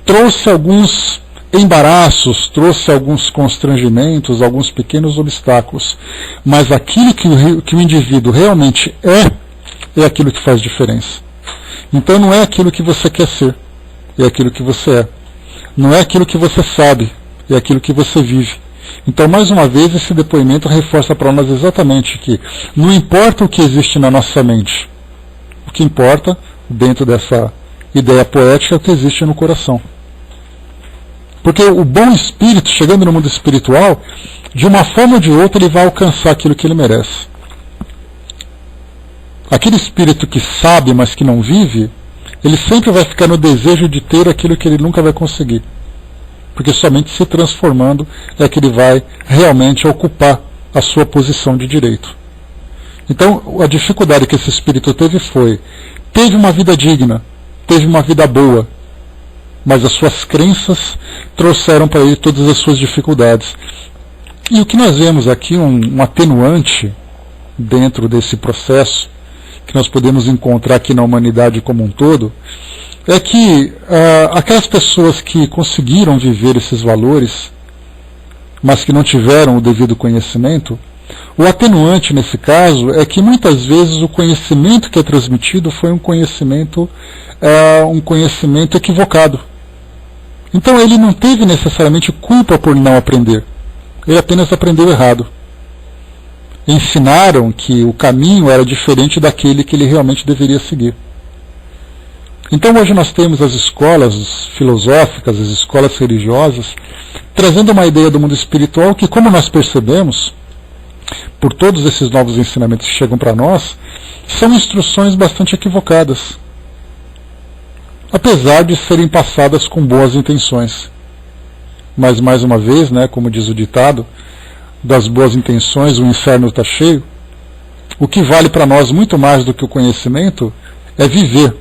trouxe alguns embaraços, trouxe alguns constrangimentos, alguns pequenos obstáculos. Mas aquilo que o indivíduo realmente é aquilo que faz diferença. Então não é aquilo que você quer ser, é aquilo que você é. Não é aquilo que você sabe, é aquilo que você vive. Então, mais uma vez, esse depoimento reforça para nós exatamente que não importa o que existe na nossa mente, o que importa, dentro dessa ideia poética, é o que existe no coração. Porque o bom espírito, chegando no mundo espiritual, de uma forma ou de outra, ele vai alcançar aquilo que ele merece. Aquele espírito que sabe, mas que não vive, ele sempre vai ficar no desejo de ter aquilo que ele nunca vai conseguir. Porque somente se transformando é que ele vai realmente ocupar a sua posição de direito. Então, a dificuldade que esse espírito teve uma vida digna, teve uma vida boa, mas as suas crenças trouxeram para ele todas as suas dificuldades. E o que nós vemos aqui, um atenuante dentro desse processo, que nós podemos encontrar aqui na humanidade como um todo, é que aquelas pessoas que conseguiram viver esses valores, mas que não tiveram o devido conhecimento, o atenuante nesse caso é que muitas vezes o conhecimento que é transmitido foi um conhecimento equivocado. Então ele não teve necessariamente culpa por não aprender, ele apenas aprendeu errado. Ensinaram que o caminho era diferente daquele que ele realmente deveria seguir. Então hoje nós temos as escolas filosóficas, as escolas religiosas, trazendo uma ideia do mundo espiritual que, como nós percebemos, por todos esses novos ensinamentos que chegam para nós, são instruções bastante equivocadas, apesar de serem passadas com boas intenções. Mas, mais uma vez, como diz o ditado, das boas intenções o inferno está cheio. O que vale para nós muito mais do que o conhecimento é viver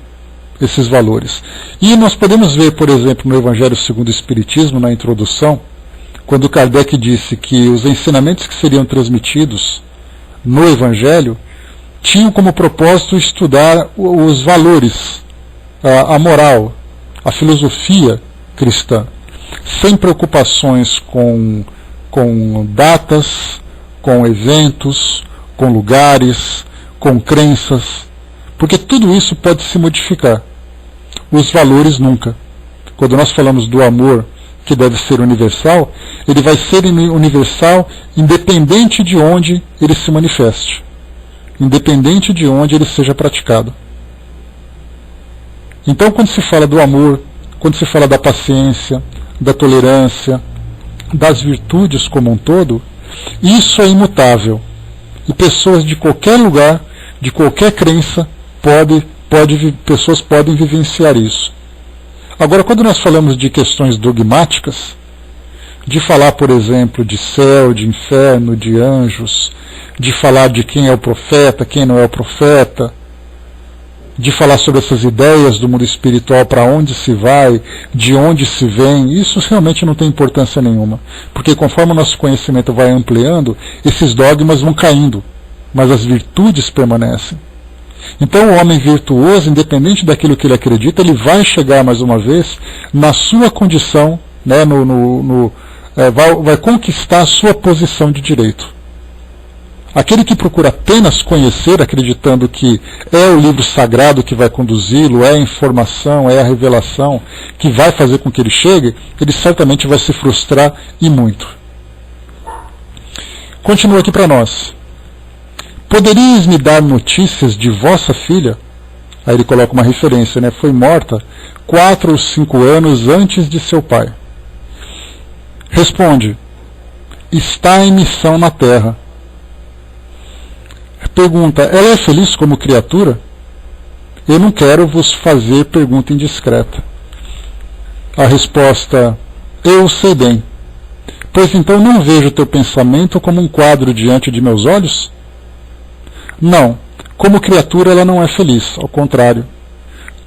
esses valores. E nós podemos ver, por exemplo, no Evangelho segundo o Espiritismo, na introdução, quando Kardec disse que os ensinamentos que seriam transmitidos no Evangelho tinham como propósito estudar os valores, a moral, a filosofia cristã, sem preocupações com datas, com eventos, com lugares, com crenças, porque tudo isso pode se modificar. Os valores nunca. Quando nós falamos do amor, que deve ser universal, ele vai ser universal independente de onde ele se manifeste, independente de onde ele seja praticado. Então, quando se fala do amor, quando se fala da paciência, da tolerância, das virtudes como um todo, isso é imutável. E pessoas de qualquer lugar, de qualquer crença, pessoas podem vivenciar isso. Agora, quando nós falamos de questões dogmáticas, de falar, por exemplo, de céu, de inferno, de anjos, de falar de quem é o profeta, quem não é o profeta, de falar sobre essas ideias do mundo espiritual, para onde se vai, de onde se vem, isso realmente não tem importância nenhuma. Porque conforme o nosso conhecimento vai ampliando, esses dogmas vão caindo, mas as virtudes permanecem. Então o homem virtuoso, independente daquilo que ele acredita, ele vai chegar mais uma vez na sua condição, vai conquistar a sua posição de direito. Aquele que procura apenas conhecer, acreditando que é o livro sagrado que vai conduzi-lo, é a informação, é a revelação que vai fazer com que ele chegue, ele certamente vai se frustrar e muito. Continua aqui para nós. Poderíeis me dar notícias de vossa filha? Aí ele coloca uma referência, foi morta 4 ou 5 anos antes de seu pai. Responde, está em missão na terra. Pergunta, ela é feliz como criatura? Eu não quero vos fazer pergunta indiscreta. A resposta, eu sei bem. Pois então não vejo teu pensamento como um quadro diante de meus olhos? Não, como criatura ela não é feliz, ao contrário.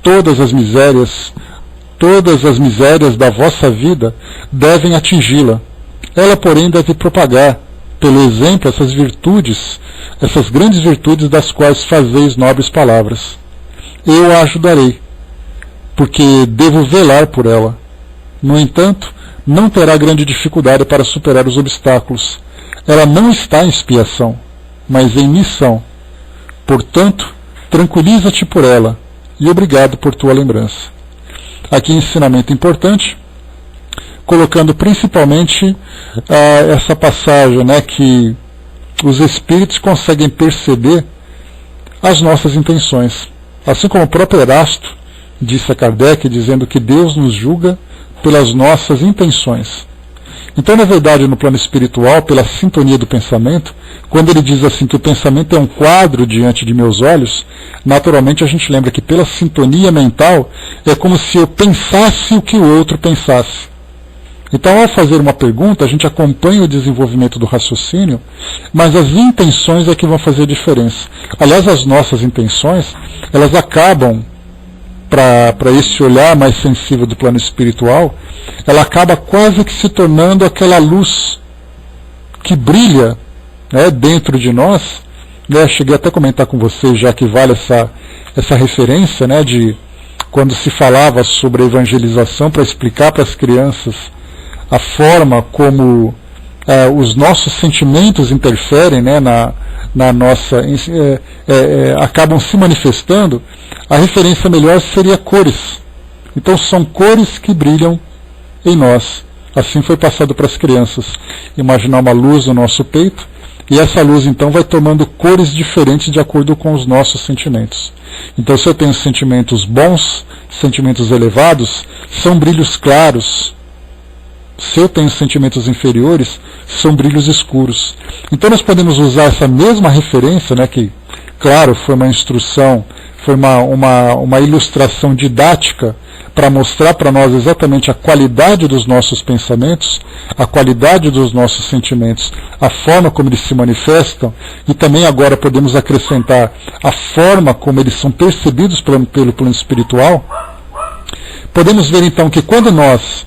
Todas as misérias da vossa vida devem atingi-la. Ela, porém, deve propagar, pelo exemplo, essas virtudes, essas grandes virtudes das quais fazeis nobres palavras. Eu a ajudarei, porque devo velar por ela. No entanto, não terá grande dificuldade para superar os obstáculos. Ela não está em expiação, mas em missão. Portanto, tranquiliza-te por ela, e obrigado por tua lembrança. Aqui ensinamento importante, colocando principalmente essa passagem, né, que os espíritos conseguem perceber as nossas intenções. Assim como o próprio Erasto disse a Kardec, dizendo que Deus nos julga pelas nossas intenções. Então, na verdade, no plano espiritual, pela sintonia do pensamento, quando ele diz assim que o pensamento é um quadro diante de meus olhos, naturalmente a gente lembra que pela sintonia mental é como se eu pensasse o que o outro pensasse. Então, ao fazer uma pergunta, a gente acompanha o desenvolvimento do raciocínio, mas as intenções é que vão fazer a diferença. Aliás, as nossas intenções, elas acabam, para esse olhar mais sensível do plano espiritual, ela acaba quase que se tornando aquela luz que brilha, né, dentro de nós. Né, cheguei até a comentar com vocês, já que vale essa referência, né, de quando se falava sobre a evangelização para explicar para as crianças a forma como os nossos sentimentos interferem, né, na nossa acabam se manifestando. A referência melhor seria cores. Então são cores que brilham em nós. Assim foi passado para as crianças. Imaginar uma luz no nosso peito, e essa luz então vai tomando cores diferentes de acordo com os nossos sentimentos. Então, se eu tenho sentimentos bons, sentimentos elevados, são brilhos claros. Se eu tenho sentimentos inferiores, são brilhos escuros. Então nós podemos usar essa mesma referência, né, que, claro, foi uma instrução, foi uma ilustração didática para mostrar para nós exatamente a qualidade dos nossos pensamentos, a qualidade dos nossos sentimentos, a forma como eles se manifestam, e também agora podemos acrescentar a forma como eles são percebidos pelo plano espiritual. Podemos ver então que quando nós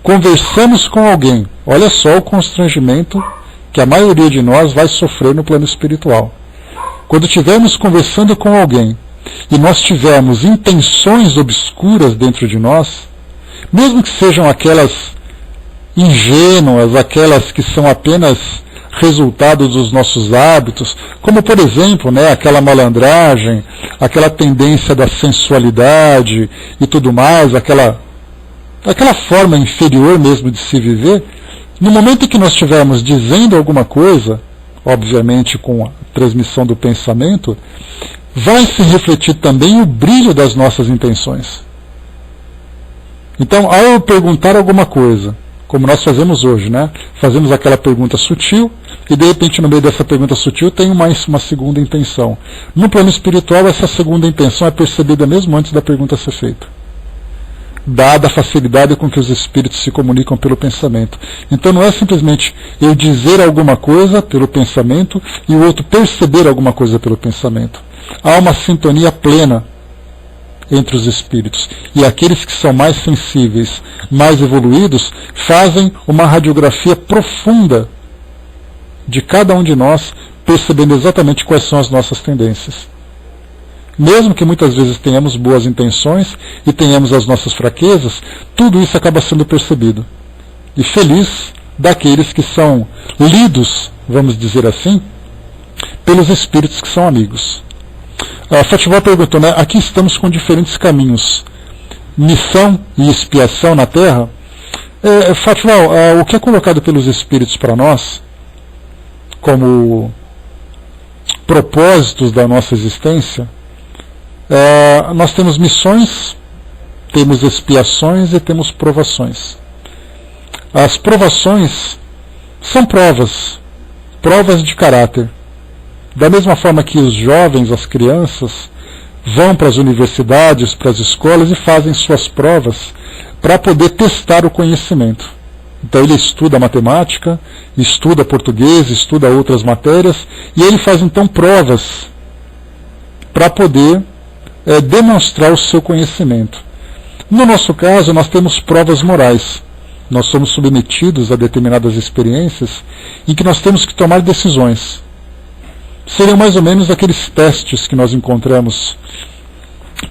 conversamos com alguém, olha só o constrangimento que a maioria de nós vai sofrer no plano espiritual. Quando estivermos conversando com alguém e nós tivermos intenções obscuras dentro de nós, mesmo que sejam aquelas ingênuas, aquelas que são apenas resultado dos nossos hábitos, como por exemplo, né, aquela malandragem, aquela tendência da sensualidade e tudo mais, aquela forma inferior mesmo de se viver, no momento em que nós estivermos dizendo alguma coisa, obviamente com a transmissão do pensamento, vai se refletir também o brilho das nossas intenções. Então, ao eu perguntar alguma coisa, como nós fazemos hoje, né? Fazemos aquela pergunta sutil, e de repente no meio dessa pergunta sutil tem uma segunda intenção. No plano espiritual, essa segunda intenção é percebida mesmo antes da pergunta ser feita, dada a facilidade com que os espíritos se comunicam pelo pensamento. Então não é simplesmente eu dizer alguma coisa pelo pensamento e o outro perceber alguma coisa pelo pensamento. Há uma sintonia plena entre os espíritos, e aqueles que são mais sensíveis, mais evoluídos, fazem uma radiografia profunda de cada um de nós, percebendo exatamente quais são as nossas tendências. Mesmo que muitas vezes tenhamos boas intenções e tenhamos as nossas fraquezas, tudo isso acaba sendo percebido. E feliz daqueles que são lidos, vamos dizer assim, pelos espíritos que são amigos. A Fátima perguntou, né, aqui estamos com diferentes caminhos, missão e expiação na Terra. Fátima, o que é colocado pelos espíritos para nós, como propósitos da nossa existência, nós temos missões, temos expiações e temos provações. As provações são provas de caráter. Da mesma forma que os jovens, as crianças, vão para as universidades, para as escolas e fazem suas provas para poder testar o conhecimento. Então ele estuda matemática, estuda português, estuda outras matérias, e ele faz então provas para poder demonstrar o seu conhecimento. No nosso caso, nós temos provas morais. Nós somos submetidos a determinadas experiências em que nós temos que tomar decisões. Seriam mais ou menos aqueles testes que nós encontramos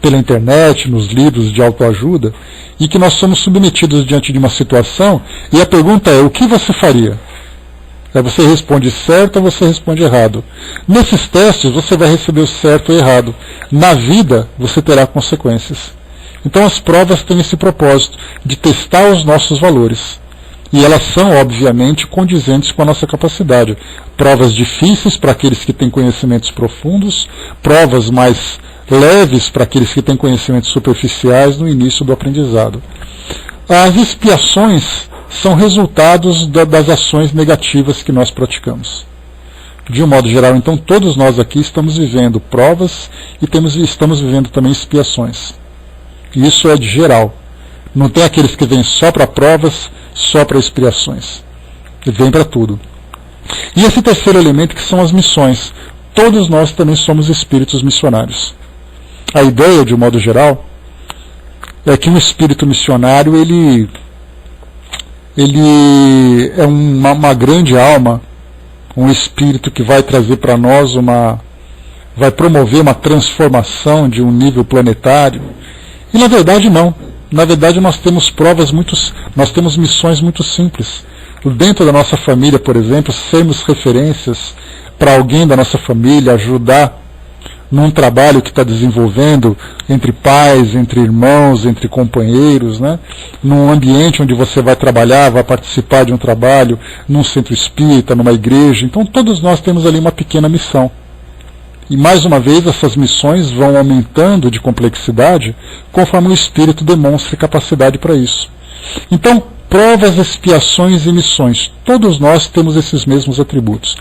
pela internet, nos livros de autoajuda, em que nós somos submetidos diante de uma situação e a pergunta é: o que você faria? Você responde certo ou você responde errado. Nesses testes você vai receber o certo ou errado. Na vida você terá consequências. Então as provas têm esse propósito de testar os nossos valores. E elas são, obviamente, condizentes com a nossa capacidade. Provas difíceis para aqueles que têm conhecimentos profundos, provas mais leves para aqueles que têm conhecimentos superficiais no início do aprendizado. As expiações são resultados das ações negativas que nós praticamos. De um modo geral, então, todos nós aqui estamos vivendo provas e estamos vivendo também expiações. Isso é de geral. Não tem aqueles que vêm só para provas, só para expiações. Vem para tudo. E esse terceiro elemento que são as missões. Todos nós também somos espíritos missionários. A ideia, de um modo geral, é que um espírito missionário, ele é uma grande alma, um espírito que vai trazer para nós vai promover uma transformação de um nível planetário. E na verdade não. Na verdade nós temos nós temos missões muito simples. Dentro da nossa família, por exemplo, sermos referências para alguém da nossa família, ajudar num trabalho que está desenvolvendo entre pais, entre irmãos, entre companheiros, né? Num ambiente onde você vai trabalhar, vai participar de um trabalho, num centro espírita, numa igreja. Então todos nós temos ali uma pequena missão. E mais uma vez essas missões vão aumentando de complexidade conforme o espírito demonstre capacidade para isso. Então, provas, expiações e missões, todos nós temos esses mesmos atributos.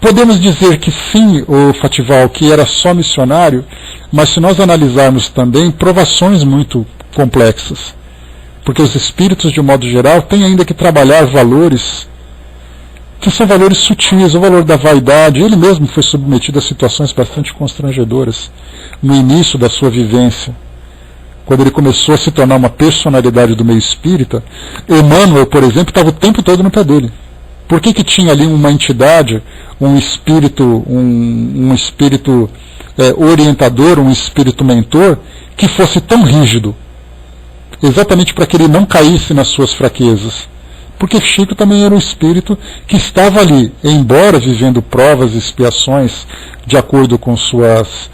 Podemos dizer que sim, o Fatival, que era só missionário, mas se nós analisarmos também provações muito complexas, porque os espíritos, de um modo geral, têm ainda que trabalhar valores que são valores sutis, o valor da vaidade. Ele mesmo foi submetido a situações bastante constrangedoras no início da sua vivência. Quando ele começou a se tornar uma personalidade do meio espírita, Emmanuel, por exemplo, estava o tempo todo no pé dele. Por que tinha ali uma entidade, um espírito orientador, um espírito mentor, que fosse tão rígido? Exatamente para que ele não caísse nas suas fraquezas. Porque Chico também era um espírito que estava ali, embora vivendo provas e expiações de acordo com suas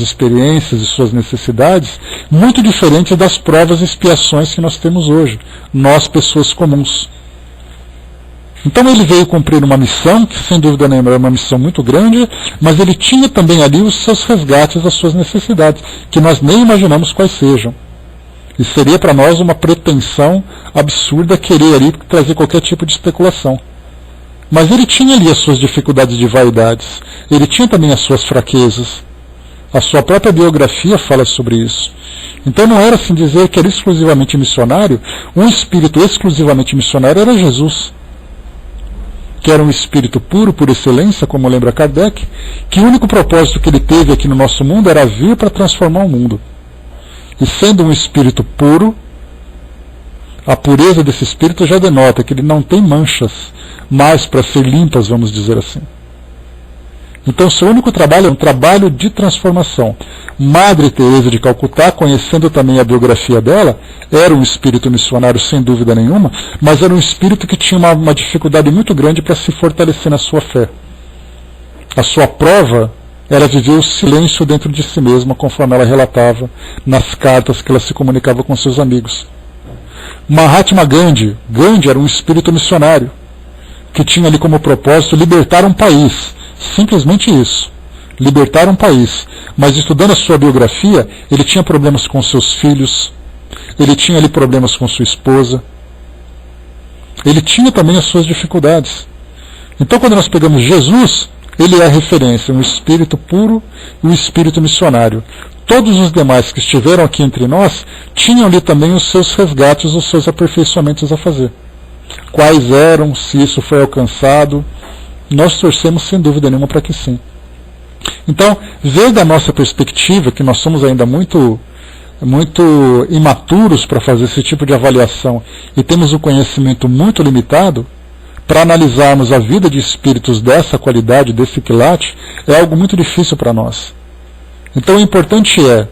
experiências e suas necessidades, muito diferente das provas e expiações que nós temos hoje, nós, pessoas comuns. Então ele veio cumprir uma missão, que sem dúvida nenhuma era uma missão muito grande, mas ele tinha também ali os seus resgates, as suas necessidades, que nós nem imaginamos quais sejam. E seria para nós uma pretensão absurda querer ali trazer qualquer tipo de especulação. Mas ele tinha ali as suas dificuldades de vaidades, ele tinha também as suas fraquezas. A sua própria biografia fala sobre isso. Então não era assim dizer que era exclusivamente missionário. Um espírito exclusivamente missionário era Jesus, que era um espírito puro por excelência, como lembra Kardec, que o único propósito que ele teve aqui no nosso mundo era vir para transformar o mundo. E sendo um espírito puro, a pureza desse espírito já denota que ele não tem manchas mais para ser limpas, vamos dizer assim. Então seu único trabalho é um trabalho de transformação. Madre Teresa de Calcutá, conhecendo também a biografia dela, era um espírito missionário sem dúvida nenhuma, mas era um espírito que tinha uma dificuldade muito grande para se fortalecer na sua fé. A sua prova era viver o silêncio dentro de si mesma, conforme ela relatava nas cartas que ela se comunicava com seus amigos. Mahatma Gandhi era um espírito missionário, que tinha ali como propósito libertar um país, simplesmente isso, libertar um país. Mas estudando a sua biografia, ele tinha problemas com seus filhos, ele tinha ali problemas com sua esposa, ele tinha também as suas dificuldades. Então quando nós pegamos Jesus, ele é a referência, um espírito puro e um espírito missionário. Todos os demais que estiveram aqui entre nós tinham ali também os seus resgates, os seus aperfeiçoamentos a fazer. Quais eram, se isso foi alcançado, nós torcemos sem dúvida nenhuma para que sim. Então, ver da nossa perspectiva, que nós somos ainda muito imaturos para fazer esse tipo de avaliação e temos um conhecimento muito limitado, para analisarmos a vida de espíritos dessa qualidade, desse quilate, é algo muito difícil para nós. Então o importante é,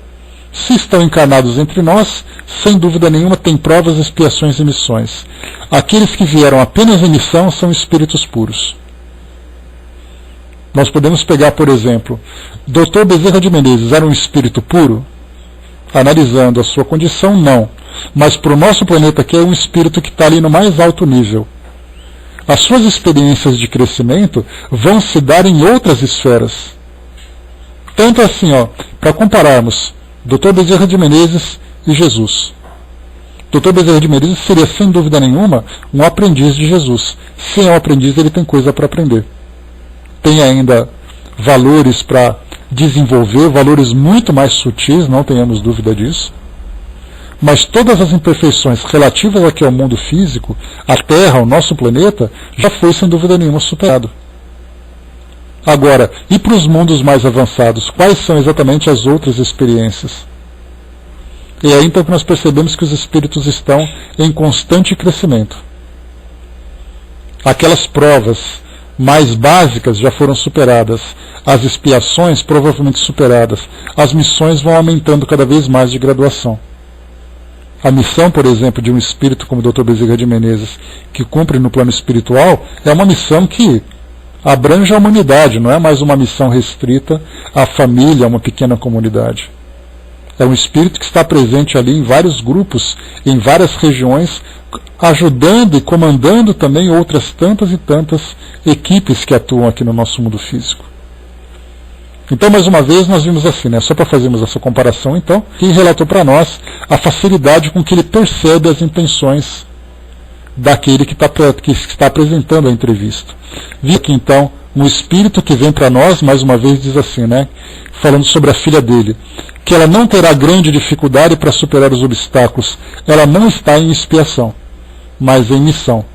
se estão encarnados entre nós, sem dúvida nenhuma tem provas, expiações e missões. Aqueles que vieram apenas em missão são espíritos puros. Nós podemos pegar, por exemplo, Dr. Bezerra de Menezes era um espírito puro? Analisando a sua condição, não. Mas para o nosso planeta aqui é um espírito que está ali no mais alto nível. As suas experiências de crescimento vão se dar em outras esferas. Tanto assim, para compararmos Dr. Bezerra de Menezes e Jesus. Dr. Bezerra de Menezes seria, sem dúvida nenhuma, um aprendiz de Jesus. Se é um aprendiz, ele tem coisa para aprender. Tem ainda valores para desenvolver, valores muito mais sutis, não tenhamos dúvida disso. Mas todas as imperfeições relativas aqui ao mundo físico, a Terra, o nosso planeta, já foi sem dúvida nenhuma superado. Agora, e para os mundos mais avançados, quais são exatamente as outras experiências? E é aí então que nós percebemos que os espíritos estão em constante crescimento. Aquelas provas mais básicas já foram superadas, as expiações provavelmente superadas, as missões vão aumentando cada vez mais de graduação. A missão, por exemplo, de um espírito como o Dr. Bezerra de Menezes, que cumpre no plano espiritual, é uma missão que abrange a humanidade, não é mais uma missão restrita à família, a uma pequena comunidade. É um espírito que está presente ali em vários grupos, em várias regiões, ajudando e comandando também outras tantas e tantas equipes que atuam aqui no nosso mundo físico. Então, mais uma vez, nós vimos assim, só para fazermos essa comparação, então, que relatou para nós a facilidade com que ele percebe as intenções daquele que está apresentando a entrevista. Vi aqui, então, um espírito que vem para nós, mais uma vez, diz assim, falando sobre a filha dele, que ela não terá grande dificuldade para superar os obstáculos. Ela não está em expiação, mas em missão.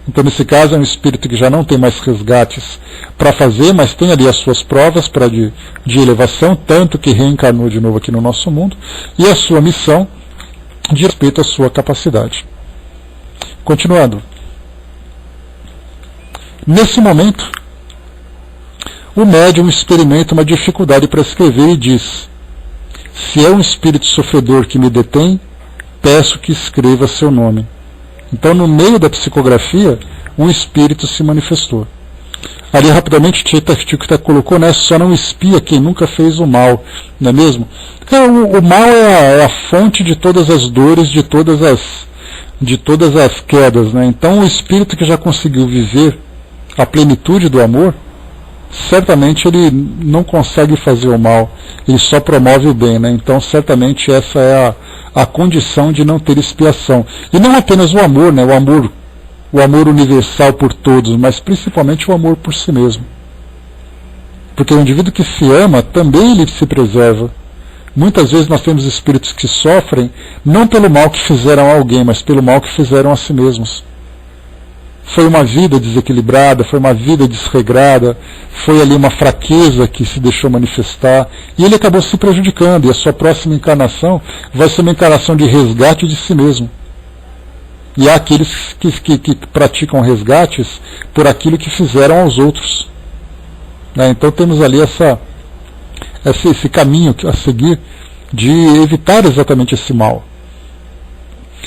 Então, nesse caso, é um espírito que já não tem mais resgates para fazer, mas tem ali as suas provas de elevação, tanto que reencarnou de novo aqui no nosso mundo, e a sua missão de respeito à sua capacidade. Continuando. Nesse momento, o médium experimenta uma dificuldade para escrever e diz: se é um espírito sofredor que me detém, peço que escreva seu nome. Então, no meio da psicografia, um espírito se manifestou. Ali, rapidamente, Chitta colocou, só não espia quem nunca fez o mal, não é mesmo? O mal é a fonte de todas as dores, de todas as quedas, Então, o espírito que já conseguiu viver a plenitude do amor, certamente ele não consegue fazer o mal, ele só promove o bem, Então, certamente essa é a condição de não ter expiação. E não apenas o amor, o amor universal por todos, mas principalmente o amor por si mesmo. Porque o indivíduo que se ama, também ele se preserva. Muitas vezes nós temos espíritos que sofrem, não pelo mal que fizeram a alguém, mas pelo mal que fizeram a si mesmos. Foi uma vida desequilibrada, foi uma vida desregrada, foi ali uma fraqueza que se deixou manifestar, e ele acabou se prejudicando, e a sua próxima encarnação vai ser uma encarnação de resgate de si mesmo. E há aqueles que praticam resgates por aquilo que fizeram aos outros. Então temos ali esse caminho a seguir de evitar exatamente esse mal.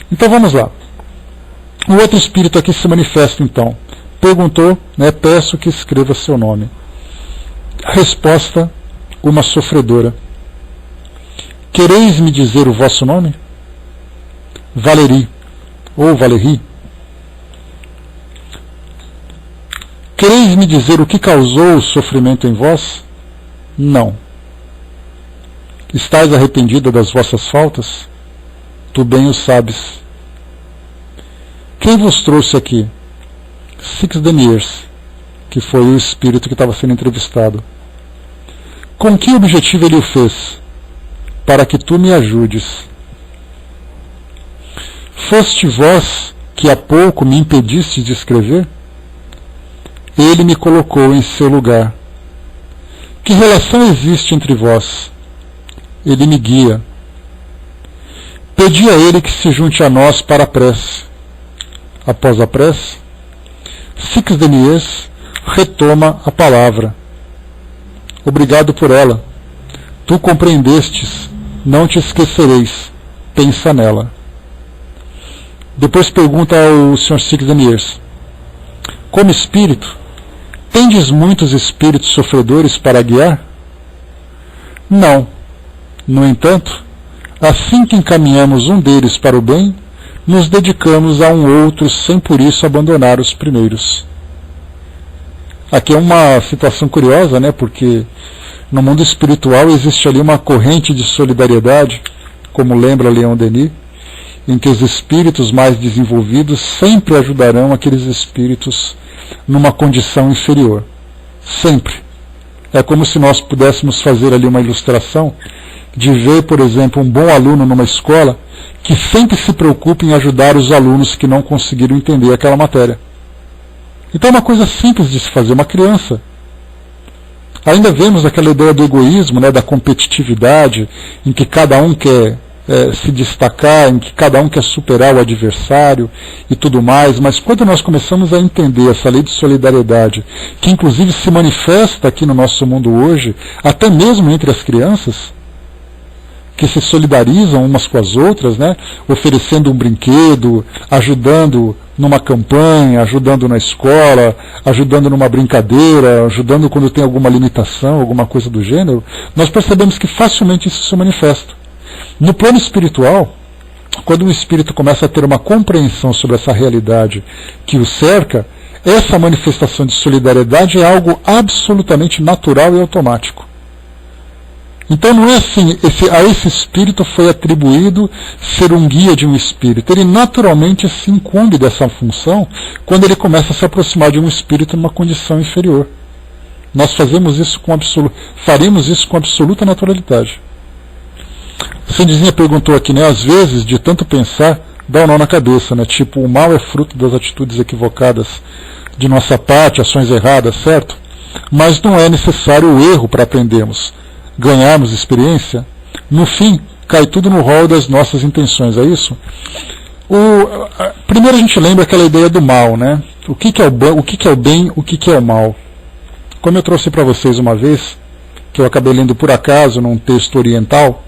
Então vamos lá. O outro espírito aqui se manifesta então. Perguntou, peço que escreva seu nome. Resposta, uma sofredora. Quereis me dizer o vosso nome? Valérie, ou Valérie. Quereis me dizer o que causou o sofrimento em vós? Não. Estais arrependida das vossas faltas? Tu bem o sabes. Quem vos trouxe aqui? Six Deniers, que foi o espírito que estava sendo entrevistado. Com que objetivo ele o fez? Para que tu me ajudes. Foste vós que há pouco me impedistes de escrever? Ele me colocou em seu lugar. Que relação existe entre vós? Ele me guia. Pedi a ele que se junte a nós para a prece. Após a prece, Six Deniers retoma a palavra. Obrigado por ela. Tu compreendestes, não te esquecereis. Pensa nela. Depois pergunta ao Sr. Six Deniers: como espírito, tendes muitos espíritos sofredores para guiar? Não. No entanto, assim que encaminhamos um deles para o bem, nos dedicamos a um outro sem por isso abandonar os primeiros. Aqui é uma situação curiosa, né? Porque no mundo espiritual existe ali uma corrente de solidariedade, como lembra Leon Denis, em que os espíritos mais desenvolvidos sempre ajudarão aqueles espíritos numa condição inferior. Sempre. É como se nós pudéssemos fazer ali uma ilustração de ver, por exemplo, um bom aluno numa escola que sempre se preocupa em ajudar os alunos que não conseguiram entender aquela matéria. Então é uma coisa simples de se fazer. Uma criança. Ainda vemos aquela ideia do egoísmo, né, da competitividade, em que cada um quer se destacar, em que cada um quer superar o adversário e tudo mais, mas quando nós começamos a entender essa lei de solidariedade, que inclusive se manifesta aqui no nosso mundo hoje, até mesmo entre as crianças, que se solidarizam umas com as outras, né, oferecendo um brinquedo, ajudando numa campanha, ajudando na escola, ajudando numa brincadeira, ajudando quando tem alguma limitação, alguma coisa do gênero, nós percebemos que facilmente isso se manifesta. No plano espiritual, quando o espírito começa a ter uma compreensão sobre essa realidade que o cerca, essa manifestação de solidariedade é algo absolutamente natural e automático. Então não é assim, a esse espírito foi atribuído ser um guia de um espírito. Ele naturalmente se incumbe dessa função quando ele começa a se aproximar de um espírito numa condição inferior. Nós faremos isso com absoluta naturalidade. Sandizinha perguntou aqui, né, às vezes, de tanto pensar, dá um nó na cabeça, né, tipo, o mal é fruto das atitudes equivocadas de nossa parte, ações erradas, certo? Mas não é necessário o erro para aprendermos, ganharmos experiência. No fim, cai tudo no rol das nossas intenções, é isso? Primeiro a gente lembra aquela ideia do mal, né? O que é o bem, o que é o mal? Como eu trouxe para vocês uma vez, que eu acabei lendo por acaso num texto oriental,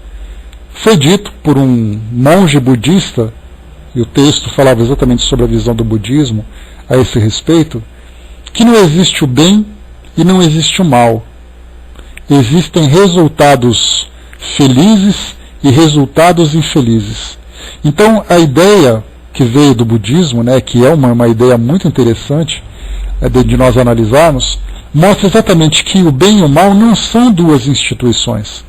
foi dito por um monge budista, e o texto falava exatamente sobre a visão do budismo a esse respeito, que não existe o bem e não existe o mal. Existem resultados felizes e resultados infelizes. Então a ideia que veio do budismo, né, que é uma ideia muito interessante de nós analisarmos, mostra exatamente que o bem e o mal não são duas instituições.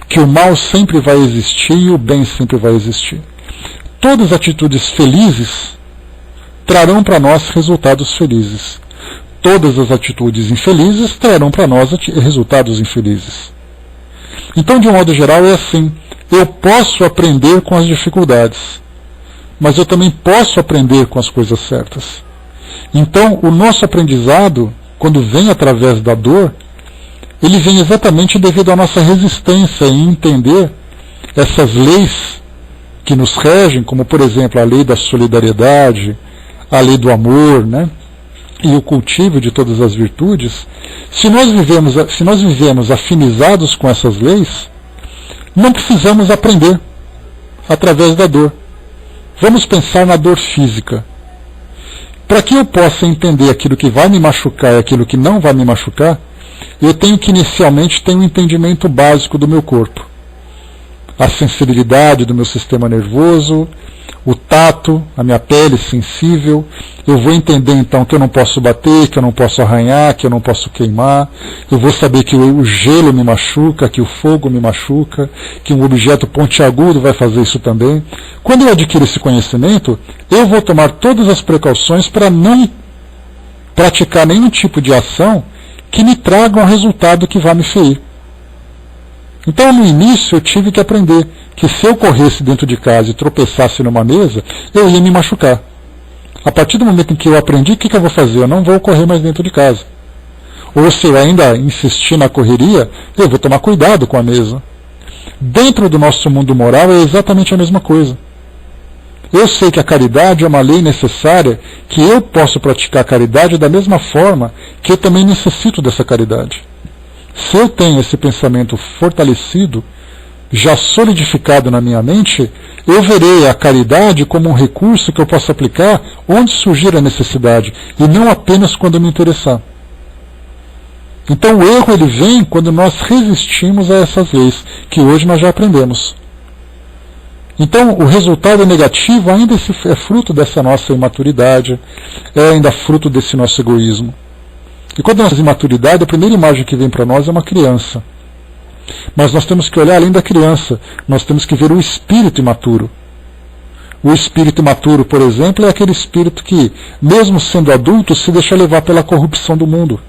Que o mal sempre vai existir e o bem sempre vai existir. Todas as atitudes felizes trarão para nós resultados felizes. Todas as atitudes infelizes trarão para nós resultados infelizes. Então, de um modo geral, é assim. Eu posso aprender com as dificuldades, mas eu também posso aprender com as coisas certas. Então, o nosso aprendizado, quando vem através da dor, ele vem exatamente devido à nossa resistência em entender essas leis que nos regem, como, por exemplo, a lei da solidariedade, a lei do amor, né? E o cultivo de todas as virtudes. Se nós vivemos afinizados com essas leis, não precisamos aprender através da dor. Vamos pensar na dor física. Para que eu possa entender aquilo que vai me machucar e aquilo que não vai me machucar, eu tenho que inicialmente ter um entendimento básico do meu corpo. A sensibilidade do meu sistema nervoso, o tato, a minha pele sensível. Eu vou entender então que eu não posso bater, que eu não posso arranhar, que eu não posso queimar. Eu vou saber que o gelo me machuca, que o fogo me machuca, que um objeto pontiagudo vai fazer isso também. Quando eu adquiro esse conhecimento, eu vou tomar todas as precauções para não praticar nenhum tipo de ação que me traga um resultado que vá me ferir. Então, no início, eu tive que aprender que se eu corresse dentro de casa e tropeçasse numa mesa, eu ia me machucar. A partir do momento em que eu aprendi, o que eu vou fazer? Eu não vou correr mais dentro de casa. Ou se eu ainda insistir na correria, eu vou tomar cuidado com a mesa. Dentro do nosso mundo moral é exatamente a mesma coisa. Eu sei que a caridade é uma lei necessária, que eu posso praticar a caridade da mesma forma que eu também necessito dessa caridade. Se eu tenho esse pensamento fortalecido, já solidificado na minha mente, eu verei a caridade como um recurso que eu posso aplicar onde surgir a necessidade, e não apenas quando me interessar. Então o erro ele vem quando nós resistimos a essas leis, que hoje nós já aprendemos. Então o resultado é negativo, ainda é fruto dessa nossa imaturidade, é ainda fruto desse nosso egoísmo. E quando nós temos imaturidade, a primeira imagem que vem para nós é uma criança. Mas nós temos que olhar além da criança, nós temos que ver o espírito imaturo. O espírito imaturo, por exemplo, é aquele espírito que, mesmo sendo adulto, se deixa levar pela corrupção do mundo.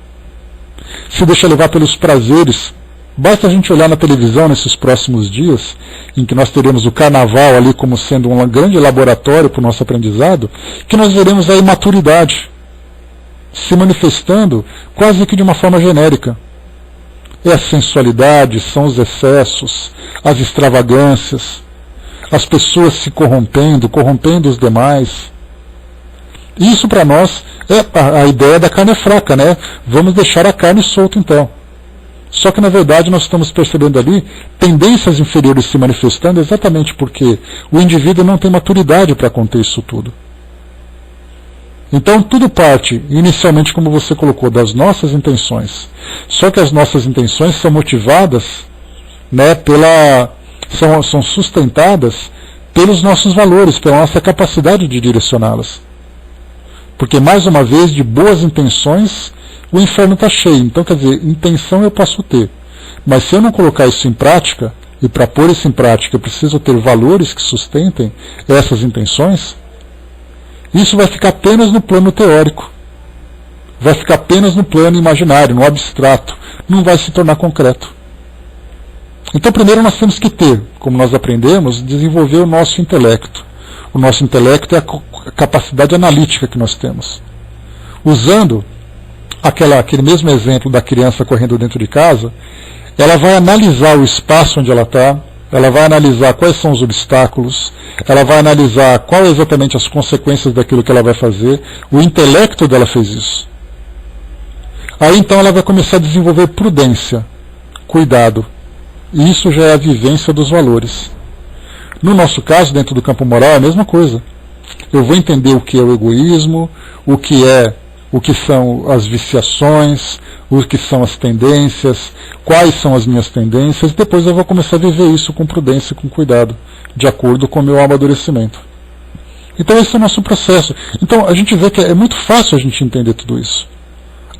Se deixa levar pelos prazeres. Basta a gente olhar na televisão nesses próximos dias, em que nós teremos o carnaval ali como sendo um grande laboratório para o nosso aprendizado, que nós veremos a imaturidade se manifestando quase que de uma forma genérica. É a sensualidade, são os excessos, as extravagâncias, as pessoas se corrompendo os demais. Isso para nós é a ideia da carne fraca, né? Vamos deixar a carne solta então. Só que na verdade nós estamos percebendo ali tendências inferiores se manifestando exatamente porque o indivíduo não tem maturidade para conter isso tudo. Então tudo parte, inicialmente como você colocou, das nossas intenções. Só que as nossas intenções são motivadas, né, são sustentadas pelos nossos valores, pela nossa capacidade de direcioná-las. Porque mais uma vez, de boas intenções, o inferno está cheio. Então quer dizer, intenção eu posso ter. Mas se eu não colocar isso em prática, e para pôr isso em prática eu preciso ter valores que sustentem essas intenções, isso vai ficar apenas no plano teórico. Vai ficar apenas no plano imaginário, no abstrato. Não vai se tornar concreto. Então primeiro nós temos que ter, como nós aprendemos, desenvolver o nosso intelecto. O nosso intelecto é a capacidade analítica que nós temos. Usando aquele mesmo exemplo da criança correndo dentro de casa, ela vai analisar o espaço onde ela está, ela vai analisar quais são os obstáculos, ela vai analisar quais exatamente as consequências daquilo que ela vai fazer. O intelecto dela fez isso. Aí então ela vai começar a desenvolver prudência, cuidado. E isso já é a vivência dos valores. No nosso caso, dentro do campo moral, é a mesma coisa. Eu vou entender o que é o egoísmo, o que são as viciações, o que são as tendências, quais são as minhas tendências, e depois eu vou começar a viver isso com prudência e com cuidado, de acordo com o meu amadurecimento. Então esse é o nosso processo. Então a gente vê que é muito fácil a gente entender tudo isso.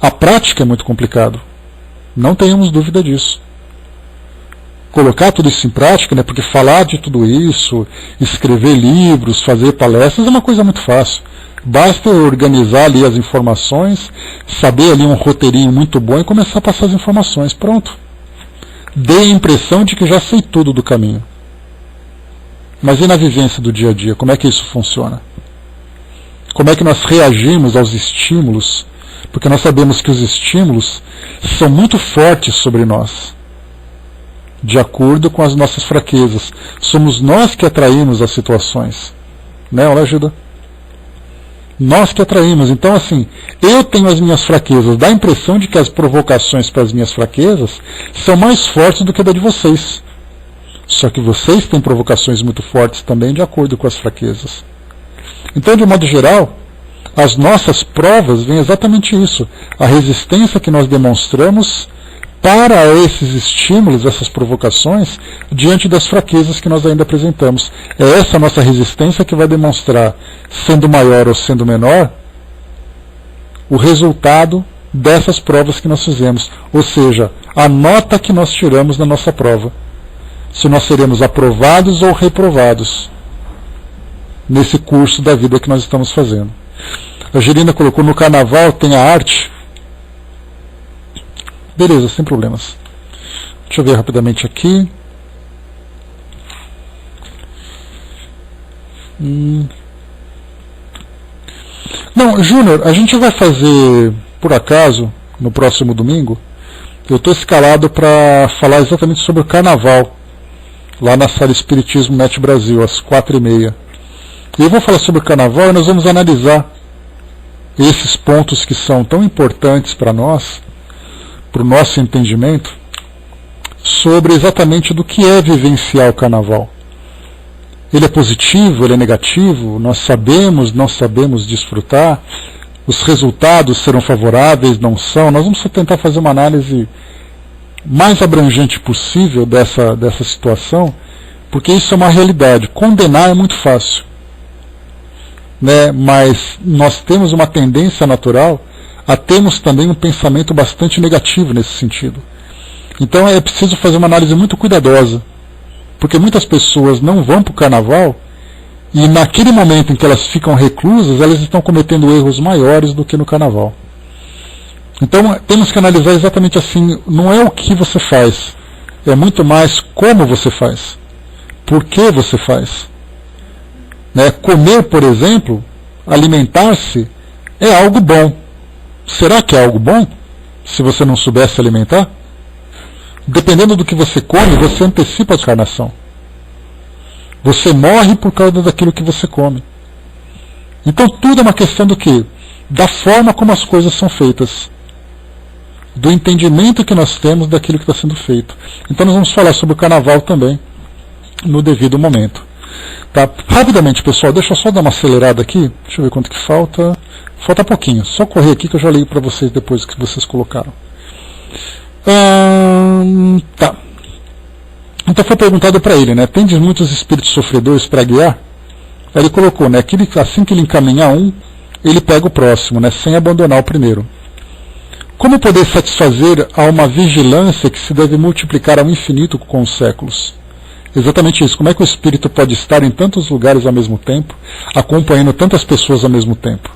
A prática é muito complicado. Não tenhamos dúvida disso. Colocar tudo isso em prática, né, porque falar de tudo isso, escrever livros, fazer palestras é uma coisa muito fácil. Basta organizar ali as informações, saber ali um roteirinho muito bom e começar a passar as informações. Pronto. Dê a impressão de que já sei tudo do caminho. Mas e na vivência do dia a dia? Como é que isso funciona? Como é que nós reagimos aos estímulos? Porque nós sabemos que os estímulos são muito fortes sobre nós, de acordo com as nossas fraquezas. Somos nós que atraímos as situações. Né, olha, ajuda. Nós que atraímos. Então, assim, eu tenho as minhas fraquezas. Dá a impressão de que as provocações para as minhas fraquezas são mais fortes do que a da de vocês. Só que vocês têm provocações muito fortes também de acordo com as fraquezas. Então, de modo geral, as nossas provas vêm exatamente isso. A resistência que nós demonstramos para esses estímulos, essas provocações, diante das fraquezas que nós ainda apresentamos. É essa nossa resistência que vai demonstrar, sendo maior ou sendo menor, o resultado dessas provas que nós fizemos. Ou seja, a nota que nós tiramos na nossa prova. Se nós seremos aprovados ou reprovados nesse curso da vida que nós estamos fazendo. A Gerina colocou: no carnaval tem a arte. Beleza, sem problemas. Deixa eu ver rapidamente aqui. Não, Júnior, a gente vai fazer, por acaso, no próximo domingo, eu estou escalado para falar exatamente sobre o Carnaval, lá na sala Espiritismo Net Brasil, às 4h30. E eu vou falar sobre o Carnaval e nós vamos analisar esses pontos que são tão importantes para nós, para o nosso entendimento, sobre exatamente do que é vivenciar o Carnaval. Ele é positivo, ele é negativo, nós sabemos, não sabemos desfrutar, os resultados serão favoráveis, não são. Nós vamos tentar fazer uma análise mais abrangente possível dessa situação, porque isso é uma realidade. Condenar é muito fácil, né? Mas nós temos uma tendência natural a termos também um pensamento bastante negativo nesse sentido. Então é preciso fazer uma análise muito cuidadosa, porque muitas pessoas não vão para o Carnaval e naquele momento em que elas ficam reclusas, elas estão cometendo erros maiores do que no Carnaval. Então temos que analisar exatamente assim, não é o que você faz, é muito mais como você faz, por que você faz. Né? Comer, por exemplo, alimentar-se, é algo bom. Será que é algo bom, se você não souber se alimentar? Dependendo do que você come, você antecipa a encarnação. Você morre por causa daquilo que você come. Então tudo é uma questão do quê? Da forma como as coisas são feitas. Do entendimento que nós temos daquilo que está sendo feito. Então nós vamos falar sobre o Carnaval também, no devido momento. Tá? Rapidamente, pessoal, deixa eu só dar uma acelerada aqui. Deixa eu ver quanto que falta. Falta pouquinho. Só correr aqui que eu já leio para vocês depois que vocês colocaram. Tá. Então foi perguntado para ele, né? Tendes muitos espíritos sofredores para guiar? Aí ele colocou, né? Que assim que ele encaminhar um, ele pega o próximo, né? Sem abandonar o primeiro. Como poder satisfazer a uma vigilância que se deve multiplicar ao infinito com os séculos? Exatamente isso. Como é que o espírito pode estar em tantos lugares ao mesmo tempo, acompanhando tantas pessoas ao mesmo tempo?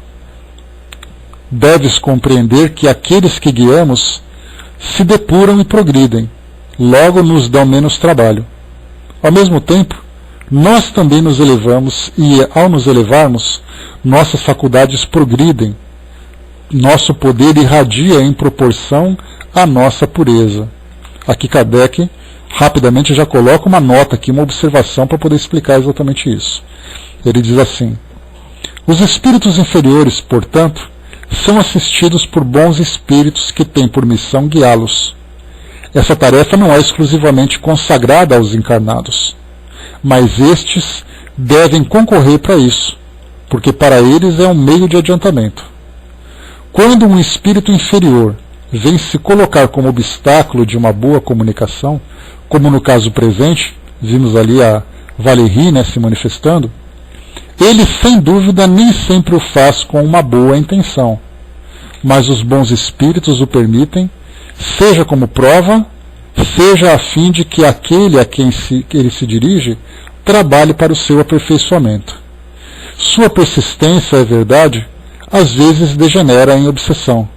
Deves compreender que aqueles que guiamos se depuram e progridem, logo nos dão menos trabalho. Ao mesmo tempo, nós também nos elevamos e, ao nos elevarmos, nossas faculdades progridem. Nosso poder irradia em proporção à nossa pureza. Aqui Kardec rapidamente já coloca uma nota aqui, uma observação para poder explicar exatamente isso. Ele diz assim: os espíritos inferiores, portanto, são assistidos por bons espíritos que têm por missão guiá-los. Essa tarefa não é exclusivamente consagrada aos encarnados, mas estes devem concorrer para isso, porque para eles é um meio de adiantamento. Quando um espírito inferior vem se colocar como obstáculo de uma boa comunicação, como no caso presente, vimos ali a Valérie, né, se manifestando, ele sem dúvida nem sempre o faz com uma boa intenção, mas os bons espíritos o permitem, seja como prova, seja a fim de que aquele a quem ele se dirige trabalhe para o seu aperfeiçoamento. Sua persistência, é verdade, às vezes degenera em obsessão.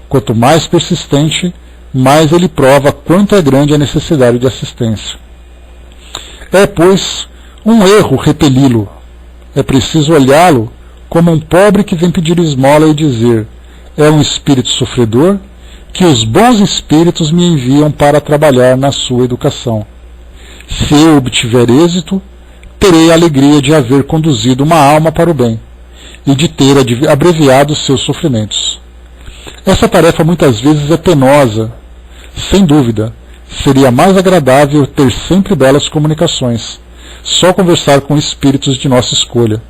Quanto mais persistente, mais ele prova quanto é grande a necessidade de assistência. É, pois, um erro repeli-lo. É preciso olhá-lo como um pobre que vem pedir esmola e dizer: é um espírito sofredor que os bons espíritos me enviam para trabalhar na sua educação. Se eu obtiver êxito, terei a alegria de haver conduzido uma alma para o bem e de ter abreviado seus sofrimentos. Essa tarefa muitas vezes é penosa. Sem dúvida, seria mais agradável ter sempre belas comunicações, só conversar com espíritos de nossa escolha,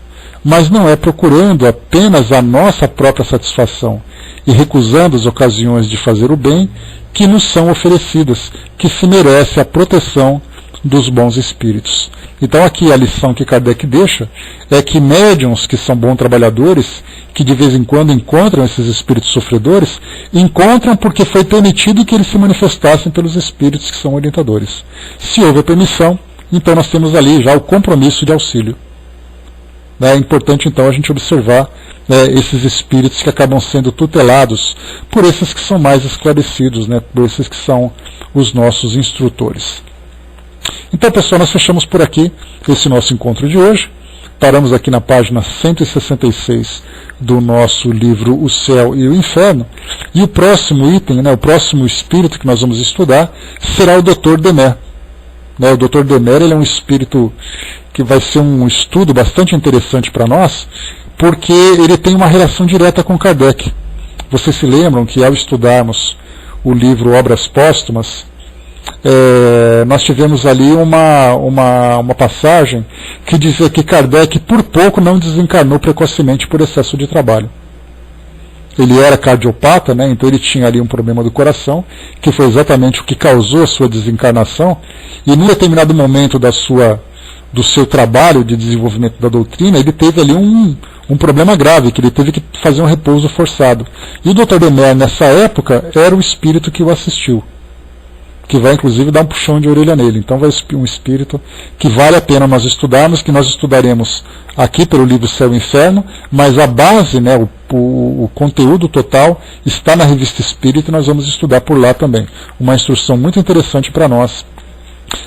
mas não é procurando apenas a nossa própria satisfação e recusando as ocasiões de fazer o bem que nos são oferecidas, que se merece a proteção dos bons espíritos. Então aqui a lição que Kardec deixa é que médiuns que são bons trabalhadores, que de vez em quando encontram esses espíritos sofredores, encontram porque foi permitido que eles se manifestassem pelos espíritos que são orientadores. Se houve a permissão, então nós temos ali já o compromisso de auxílio. É importante então a gente observar esses espíritos que acabam sendo tutelados por esses que são mais esclarecidos, por esses que são os nossos instrutores. Então, pessoal, nós fechamos por aqui esse nosso encontro de hoje. Paramos aqui na página 166 do nosso livro O Céu e o Inferno. E o próximo item, o próximo espírito que nós vamos estudar, será o Dr. Demer. O Dr. Demer, ele é um espírito que vai ser um estudo bastante interessante para nós, porque ele tem uma relação direta com Kardec. Vocês se lembram que ao estudarmos o livro Obras Póstumas, nós tivemos ali uma passagem que dizia que Kardec por pouco não desencarnou precocemente por excesso de trabalho. Ele era cardiopata, então ele tinha ali um problema do coração, que foi exatamente o que causou a sua desencarnação, e num determinado momento do seu trabalho de desenvolvimento da doutrina, ele teve ali um problema grave, que ele teve que fazer um repouso forçado. E o Dr. Demer, nessa época, era o espírito que o assistiu, que vai inclusive dar um puxão de orelha nele. Então vai um espírito que vale a pena nós estudarmos, que nós estudaremos aqui pelo livro Céu e Inferno, mas a base, o conteúdo total está na Revista Espírita, e nós vamos estudar por lá também. Uma instrução muito interessante para nós,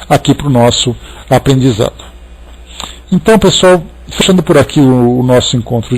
aqui para o nosso aprendizado. Então, pessoal, fechando por aqui o nosso encontro